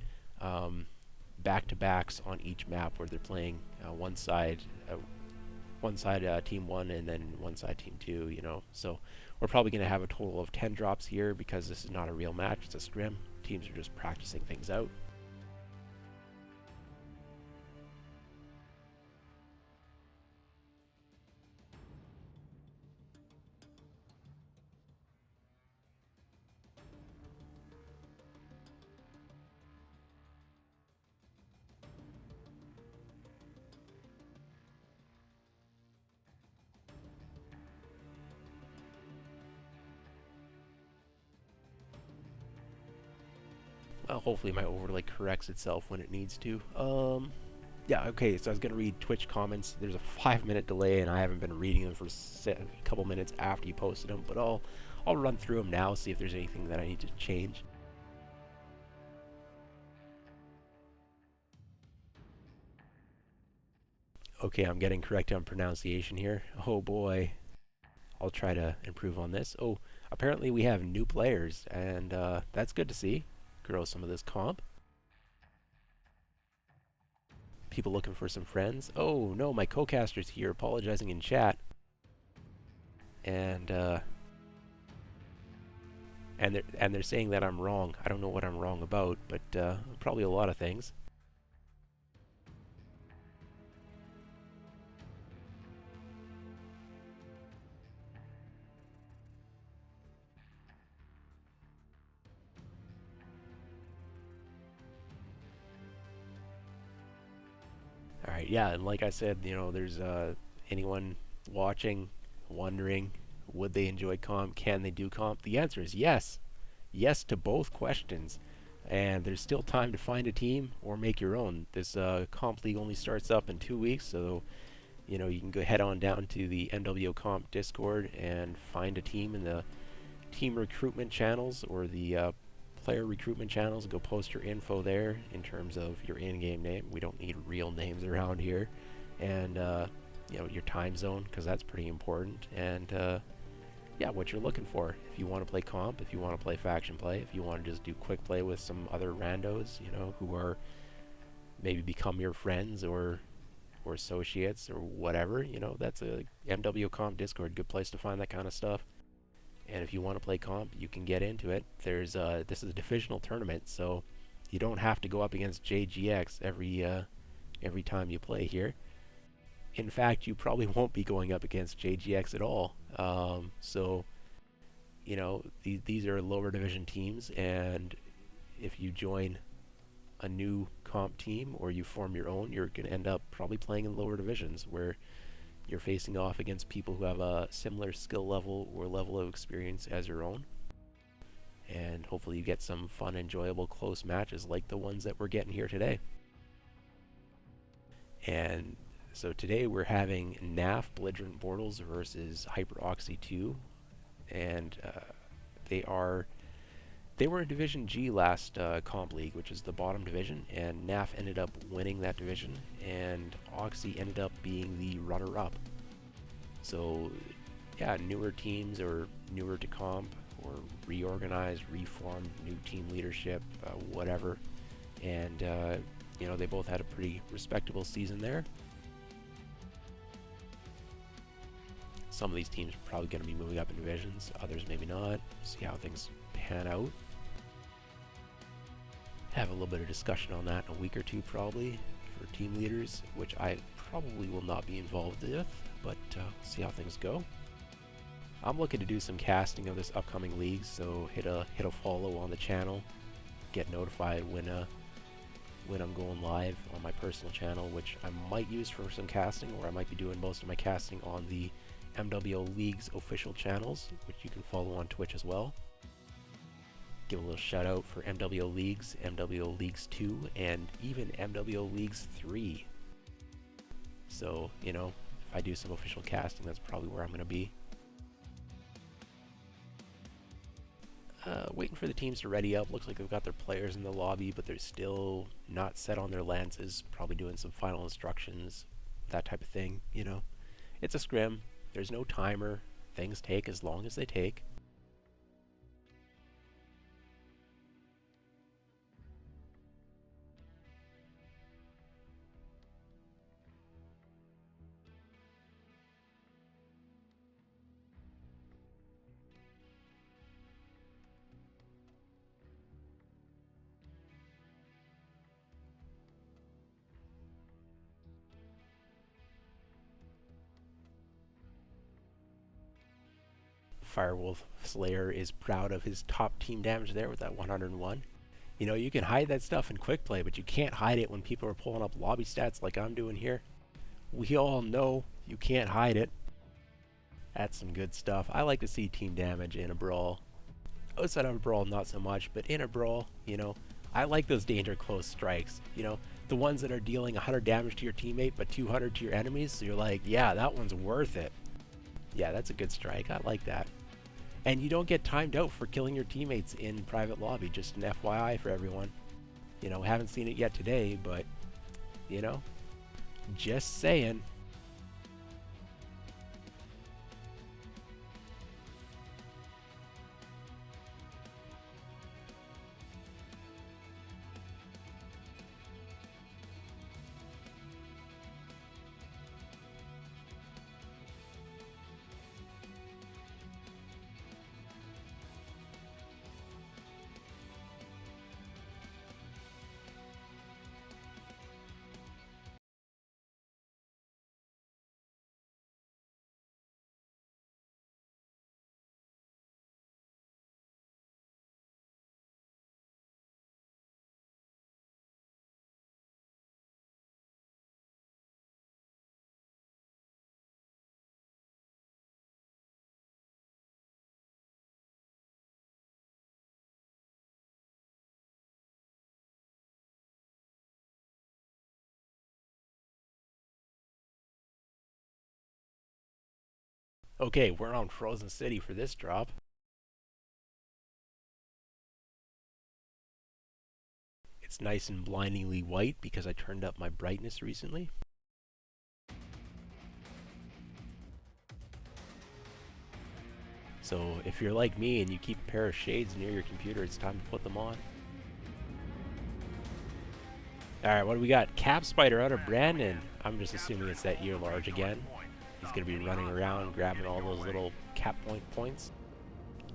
back-to-backs on each map where they're playing one side team 1 and then one side team 2, you know. So we're probably going to have a total of 10 drops here because this is not a real match, it's a scrim. Teams are just practicing things out. Well, hopefully my overlay corrects itself when it needs to. Yeah, okay, so I was going to read Twitch comments. There's a 5-minute delay, and I haven't been reading them for a couple minutes after you posted them, but I'll run through them now, see if there's anything that I need to change. Okay, I'm getting correct on pronunciation here. Oh boy. I'll try to improve on this. Oh, apparently we have new players, and that's good to see. Grow some of this comp. People looking for some friends. Oh no, my co-caster's here apologizing in chat. And they're saying that I'm wrong. I don't know what I'm wrong about, but probably a lot of things. Alright, yeah, and like I said, you know, there's anyone watching, wondering, would they enjoy comp? Can they do comp? The answer is yes. Yes to both questions. And there's still time to find a team or make your own. This comp league only starts up in 2 weeks, so you know you can go head on down to the MWO Comp Discord and find a team in the team recruitment channels or the player recruitment channels. Go post your info there in terms of your in-game name. We don't need real names around here, and you know, your time zone, because that's pretty important, and yeah, what you're looking for. If you want to play comp, if you want to play faction play, if you want to just do quick play with some other randos, you know, who are maybe become your friends or associates or whatever, you know, that's a MWO Comp Discord, good place to find that kind of stuff. And if you want to play comp, you can get into it. There's this is a divisional tournament, so you don't have to go up against JGX every time you play here. In fact, you probably won't be going up against JGX at all. So, you know, these are lower division teams, and if you join a new comp team or you form your own, you're going to end up probably playing in lower divisions where you're facing off against people who have a similar skill level or level of experience as your own. And hopefully you get some fun, enjoyable, close matches like the ones that we're getting here today. And so today we're having NAFF Belligerent Bortles versus Hyper OXII 2. And they were in Division G last Comp League, which is the bottom division, and NAFF ended up winning that division, and OXII ended up being the runner-up. So, yeah, newer teams or newer to Comp, or reorganized, reformed, new team leadership, whatever. And, you know, they both had a pretty respectable season there. Some of these teams are probably going to be moving up in divisions, others maybe not. See how things pan out. Have a little bit of discussion on that in a week or two probably for team leaders, which I probably will not be involved with, but see how things go. I'm looking to do some casting of this upcoming league, so hit a follow on the channel, get notified when when I'm going live on my personal channel, which I might use for some casting, or I might be doing most of my casting on the MWO League's official channels, which you can follow on Twitch as well. Give a little shout out for MWO Leagues, MWO Leagues 2, and even MWO Leagues 3. So, you know, if I do some official casting, that's probably where I'm going to be. Waiting for the teams to ready up. Looks like they've got their players in the lobby, but they're still not set on their lances. Probably doing some final instructions, that type of thing, you know. It's a scrim. There's no timer. Things take as long as they take. Firewolf Slayer is proud of his top team damage there with that 101. You know, you can hide that stuff in quick play, but you can't hide it when people are pulling up lobby stats like I'm doing here. We all know you can't hide it. That's some good stuff. I like to see team damage in a brawl. Outside of a brawl, not so much, but in a brawl, you know, I like those danger close strikes. You know, the ones that are dealing 100 damage to your teammate, but 200 to your enemies, so you're like, yeah, that one's worth it. Yeah, that's a good strike. I like that. And you don't get timed out for killing your teammates in private lobby, just an FYI for everyone. You know, haven't seen it yet today, but, you know, just saying. Okay, we're on Frozen City for this drop. It's nice and blindingly white because I turned up my brightness recently. So if you're like me and you keep a pair of shades near your computer, it's time to put them on. Alright, what do we got? Cap Spider out of Brandon. I'm just assuming it's that year large again. He's going to be running around grabbing all those little cap points.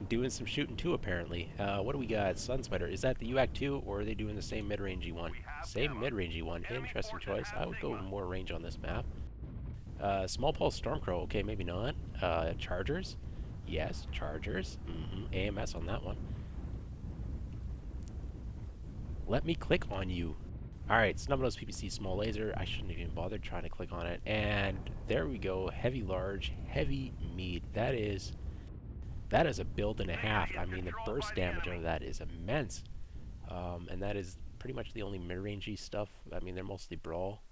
Doing some shooting too, apparently. What do we got? Sun Spider. Is that the UAC 2 or are they doing the same mid-rangey one? Same mid-rangey one. Interesting choice. I would go with more range on this map. Small Pulse Stormcrow. Okay, maybe not. Chargers. Yes, Chargers. AMS on that one. Let me click on you. Alright, Snubnose PPC small laser. I shouldn't have even bothered trying to click on it. And there we go. Heavy large, heavy meat. That is a build and a half. I mean, the burst damage of that is immense. And that is pretty much the only mid-rangey stuff. I mean, they're mostly brawl.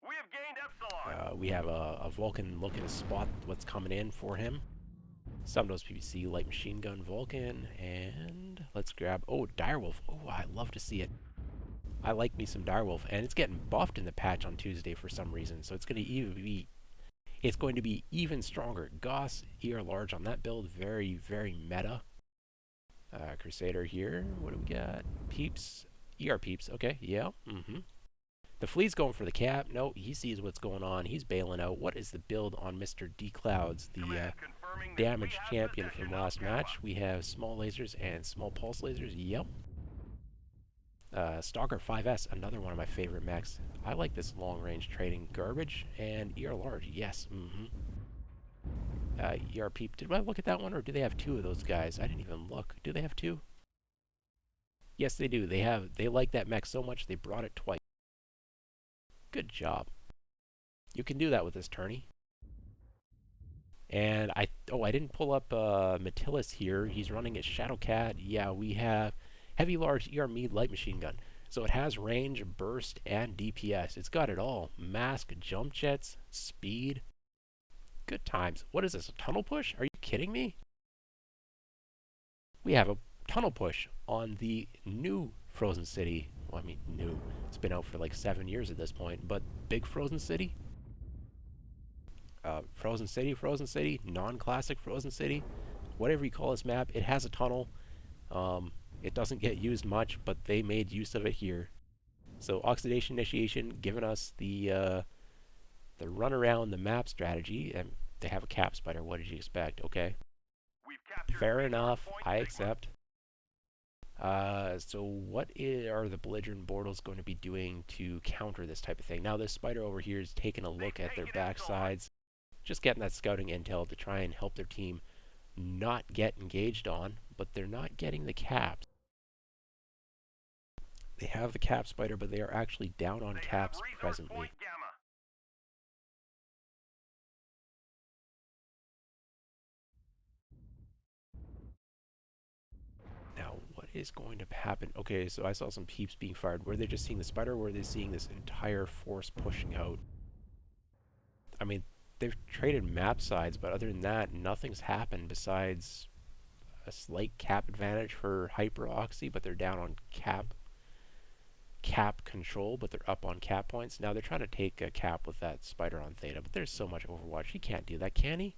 We have gained Epsilon. We have a Vulcan looking to spot what's coming in for him. Snubnose PPC, light machine gun Vulcan. And let's grab... Oh, Direwolf. Oh, I love to see it. I like me some Direwolf, and it's getting buffed in the patch on Tuesday for some reason, so it's going to be even stronger. Goss, ER large on that build, very, very meta. Crusader here. What do we got? Peeps, ER Peeps. Okay, yeah. The Flea's going for the cap. No, he sees what's going on. He's bailing out. What is the build on Mr. D Clouds, the damage champion from last match? We have small lasers and small pulse lasers. Yep. Stalker 5S, another one of my favorite mechs. I like this long-range trading. Garbage and ER large, yes. ER Peep, did I look at that one, or do they have two of those guys? I didn't even look. Do they have two? Yes, they do. They like that mech so much they brought it twice. Good job. You can do that with this tourney. And I didn't pull up Metillus here. He's running a Shadowcat. Yeah, we have heavy large ERM light machine gun. So it has range, burst, and DPS. It's got it all. Mask, jump jets, speed. Good times. What is this, a tunnel push? Are you kidding me? We have a tunnel push on the new Frozen City. Well, I mean, new. It's been out for like 7 years at this point. But big Frozen City? Frozen City, non-classic Frozen City, whatever you call this map, it has a tunnel. It doesn't get used much, but they made use of it here. So oxidation initiation, giving us the run around the map strategy, and they have a cap spider. What did you expect? Okay, fair enough. I accept. So what are the belligerent Bortles going to be doing to counter this type of thing? Now this spider over here is taking a look at their backsides, just getting that scouting intel to try and help their team not get engaged on, but they're not getting the caps. They have the cap spider, but they are actually down on caps presently. Now, what is going to happen? Okay, so I saw some peeps being fired. Were they just seeing the spider, or were they seeing this entire force pushing out? I mean, they've traded map sides, but other than that, nothing's happened besides a slight cap advantage for Hyper OXII, but they're down on cap control, but they're up on cap points. Now they're trying to take a cap with that spider on Theta, but there's so much Overwatch. He can't do that, can he?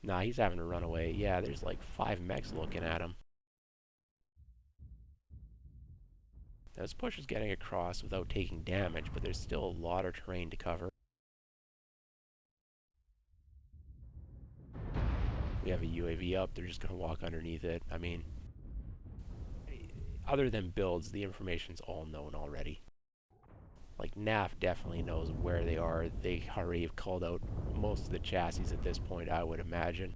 Nah, he's having to run away. Yeah, there's like 5 mechs looking at him. Now this push is getting across without taking damage, but there's still a lot of terrain to cover. We have a UAV up. They're just going to walk underneath it. I mean, other than builds, the information's all known already. Like, NAFF definitely knows where they are. They already have called out most of the chassis at this point, I would imagine.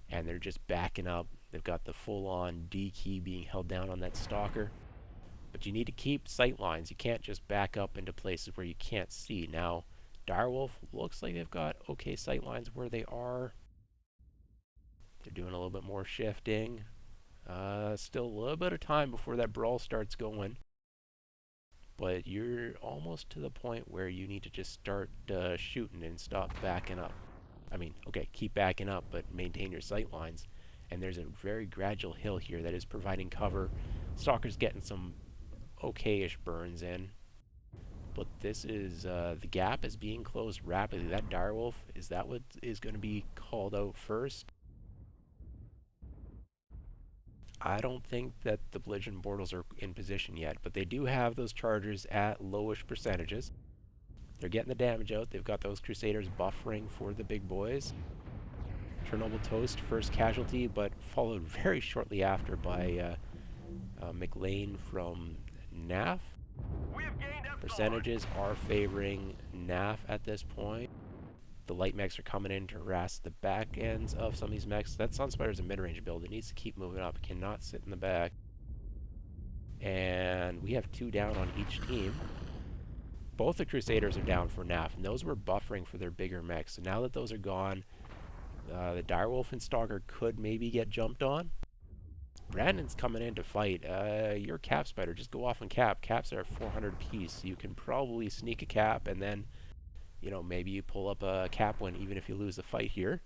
And they're just backing up. They've got the full-on D key being held down on that stalker. But you need to keep sight lines. You can't just back up into places where you can't see. Now, Direwolf looks like they've got okay sight lines where they are. They're doing a little bit more shifting. Still a little bit of time before that brawl starts going. But you're almost to the point where you need to just start shooting and stop backing up. I mean, okay, keep backing up, but maintain your sight lines. And there's a very gradual hill here that is providing cover. Stalker's getting some okay-ish burns in. But this is, the gap is being closed rapidly. That Direwolf, is that what is going to be called out first? I don't think that the belligerent Bortles are in position yet, but they do have those chargers at lowish percentages. They're getting the damage out. They've got those Crusaders buffering for the big boys. Chernobyl Toast, first casualty, but followed very shortly after by McLean from NAFF. Percentages are favoring NAFF at this point. The light mechs are coming in to harass the back ends of some of these mechs. That Sunspider's a mid-range build. It needs to keep moving up. It cannot sit in the back. And we have 2 down on each team. Both the Crusaders are down for NAFF, and those were buffering for their bigger mechs. So now that those are gone, the Direwolf and Stalker could maybe get jumped on. Brandon's coming in to fight. Your Cap Spider, just go off on cap. Caps are 400 apiece. You can probably sneak a cap, and then, you know, maybe you pull up a cap win even if you lose the fight here.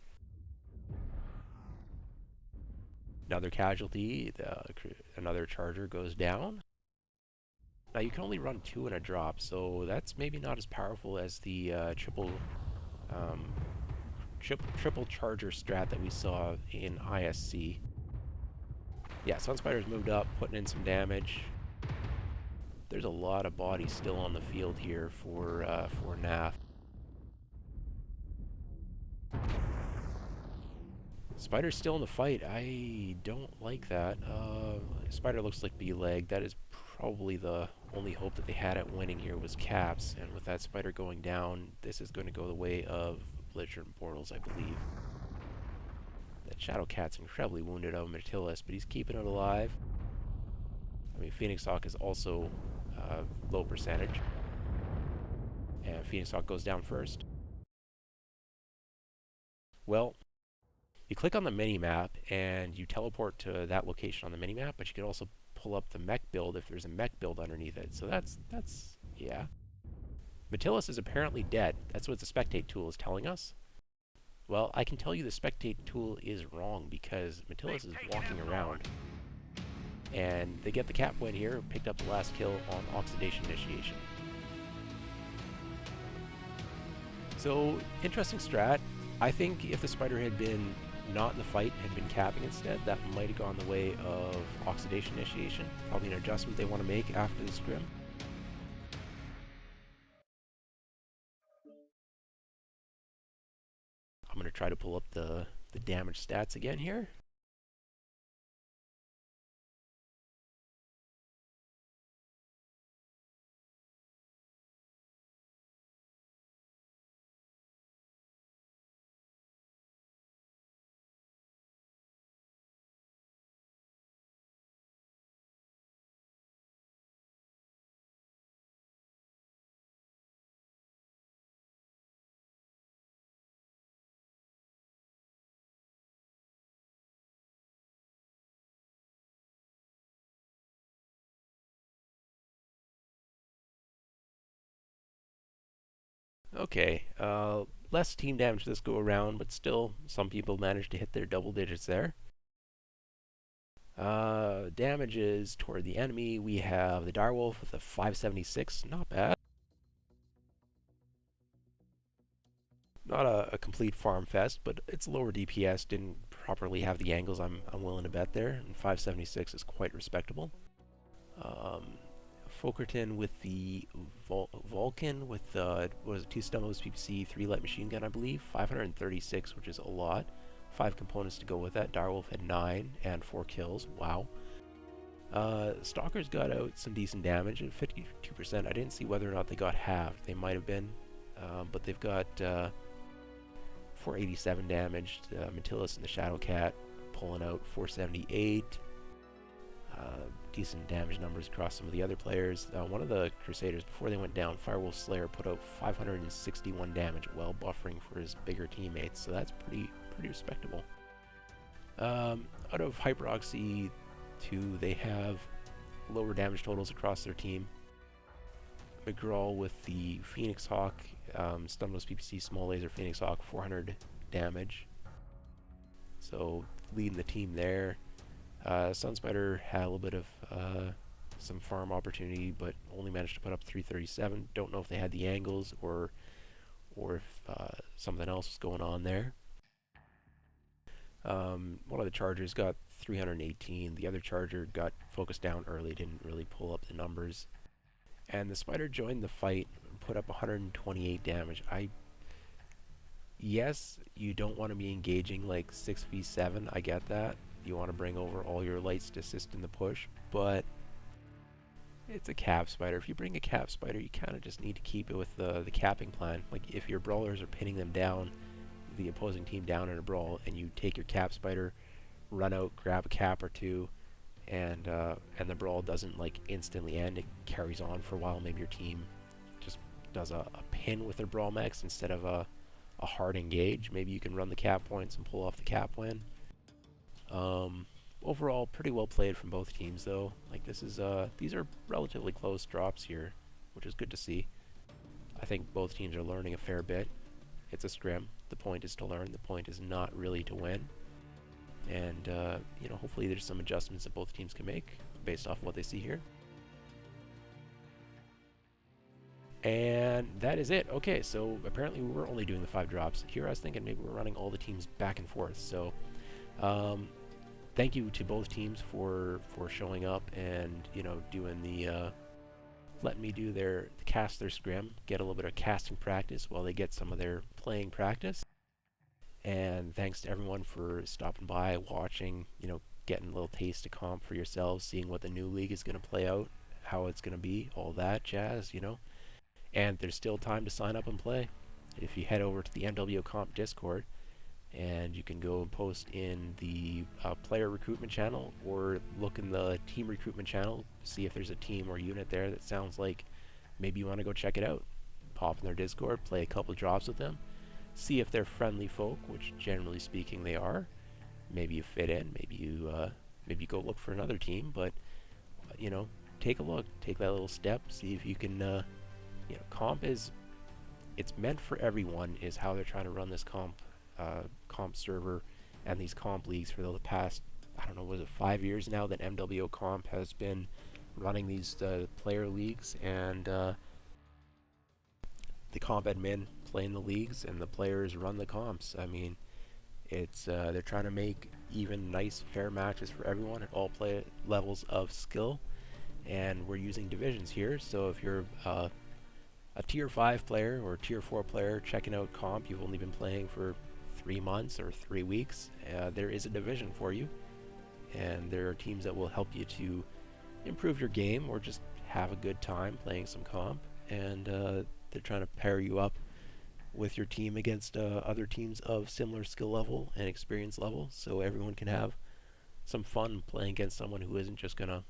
Another casualty. Another charger goes down. Now you can only run 2 in a drop, so that's maybe not as powerful as the triple charger strat that we saw in ISC. Yeah, Sunspider's moved up, putting in some damage. There's a lot of bodies still on the field here for NAFF. Spider's still in the fight. I don't like that. Spider looks like B-leg. That is probably the only hope that they had at winning here was caps. And with that Spider going down, this is going to go the way of belligerent Bortles, I believe. That Shadowcat's incredibly wounded out of Metillus, but he's keeping it alive. I mean, Phoenix Hawk is also low percentage, and Phoenix Hawk goes down first. Well, you click on the mini-map and you teleport to that location on the mini-map, but you can also pull up the mech build if there's a mech build underneath it. So yeah. Metillus is apparently dead. That's what the spectate tool is telling us. Well, I can tell you the spectate tool is wrong because Metillus is walking around. And they get the cap win here, picked up the last kill on Oxidation Initiation. So, interesting strat. I think if the Spider had been not in the fight, had been capping instead, that might have gone the way of Oxidation Initiation. Probably an adjustment they want to make after the scrim. I'm going to try to pull up the damage stats again here. Okay, less team damage this go around, but still, some people managed to hit their double digits there. Damages toward the enemy, we have the Direwolf with a 576, not bad. Not a complete farm fest, but it's lower DPS, didn't properly have the angles I'm willing to bet there, and 576 is quite respectable. Folkerton with the Vulcan with what was it, 2 Stumos PPC, 3 light machine gun, I believe. 536, which is a lot. 5 components to go with that. Direwolf had 9 and 4 kills. Wow. Stalkers got out some decent damage at 52%. I didn't see whether or not they got halved. They might have been, but they've got 487 damage. Metillus and the Shadow Cat pulling out 478. Decent damage numbers across some of the other players. One of the Crusaders, before they went down, Firewolf Slayer put out 561 damage while buffering for his bigger teammates, so that's pretty respectable. Out of Hyperoxy 2, they have lower damage totals across their team. McGraw with the Phoenix Hawk, Stunless PPC, Small Laser Phoenix Hawk, 400 damage. So leading the team there. Sunspider had a little bit of some farm opportunity, but only managed to put up 337. Don't know if they had the angles or if something else was going on there. One of the Chargers got 318. The other Charger got focused down early, didn't really pull up the numbers. And the Spider joined the fight and put up 128 damage. Yes, you don't want to be engaging like 6v7, I get that. You want to bring over all your lights to assist in the push, but it's a cap spider. If you bring a cap spider, you kind of just need to keep it with the capping plan. Like if your brawlers are pinning them down, the opposing team down in a brawl, and you take your cap spider, run out, grab a cap or two, and the brawl doesn't like instantly end. It carries on for a while. Maybe your team just does a pin with their brawl mechs instead of a hard engage. Maybe you can run the cap points and pull off the cap win. Overall, pretty well played from both teams, though. Like these are relatively close drops here, which is good to see. I think both teams are learning a fair bit. It's a scrim. The point is to learn. The point is not really to win. And hopefully there's some adjustments that both teams can make based off what they see here. And that is it. Okay, so apparently we were only doing the 5 drops. Here I was thinking maybe we're running all the teams back and forth. So thank you to both teams for showing up and doing the letting me do cast their scrim, get a little bit of casting practice while they get some of their playing practice. And thanks to everyone for stopping by, watching, getting a little taste of comp for yourselves, seeing what the new league is going to play out, how it's going to be, all that jazz, And there's still time to sign up and play. If you head over to the MWO Comp Discord, and you can go and post in the player recruitment channel or look in the team recruitment channel, see if there's a team or unit there that sounds like maybe you want to go check it out. Pop in their Discord, play a couple drops with them, see if they're friendly folk, which generally speaking they are. Maybe you fit in, maybe you go look for another team, but you know, take a look, take that little step, see if you can. Comp is, it's meant for everyone, is how they're trying to run this comp server and these comp leagues for the past, I don't know, was it 5 years now that MWO Comp has been running these player leagues, and the comp admin play in the leagues and the players run the comps. I mean, it's they're trying to make even nice, fair matches for everyone at all play levels of skill, and we're using divisions here. So if you're a tier 5 player or tier 4 player checking out comp, you've only been playing for 3 months or 3 weeks, there is a division for you, and there are teams that will help you to improve your game or just have a good time playing some comp, and they're trying to pair you up with your team against other teams of similar skill level and experience level, so everyone can have some fun playing against someone who isn't just gonna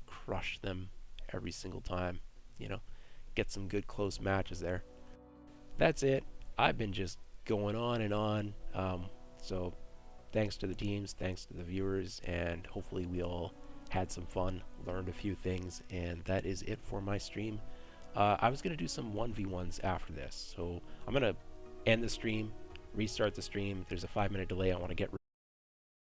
crush them every single time. You know, get some good close matches there. That's it. I've been just going on and on. So thanks to the teams, thanks to the viewers, and hopefully we all had some fun, learned a few things, and that is it for my stream. I was going to do some 1v1s after this, so I'm going to end the stream, restart the stream. If there's a 5-minute delay, I want to get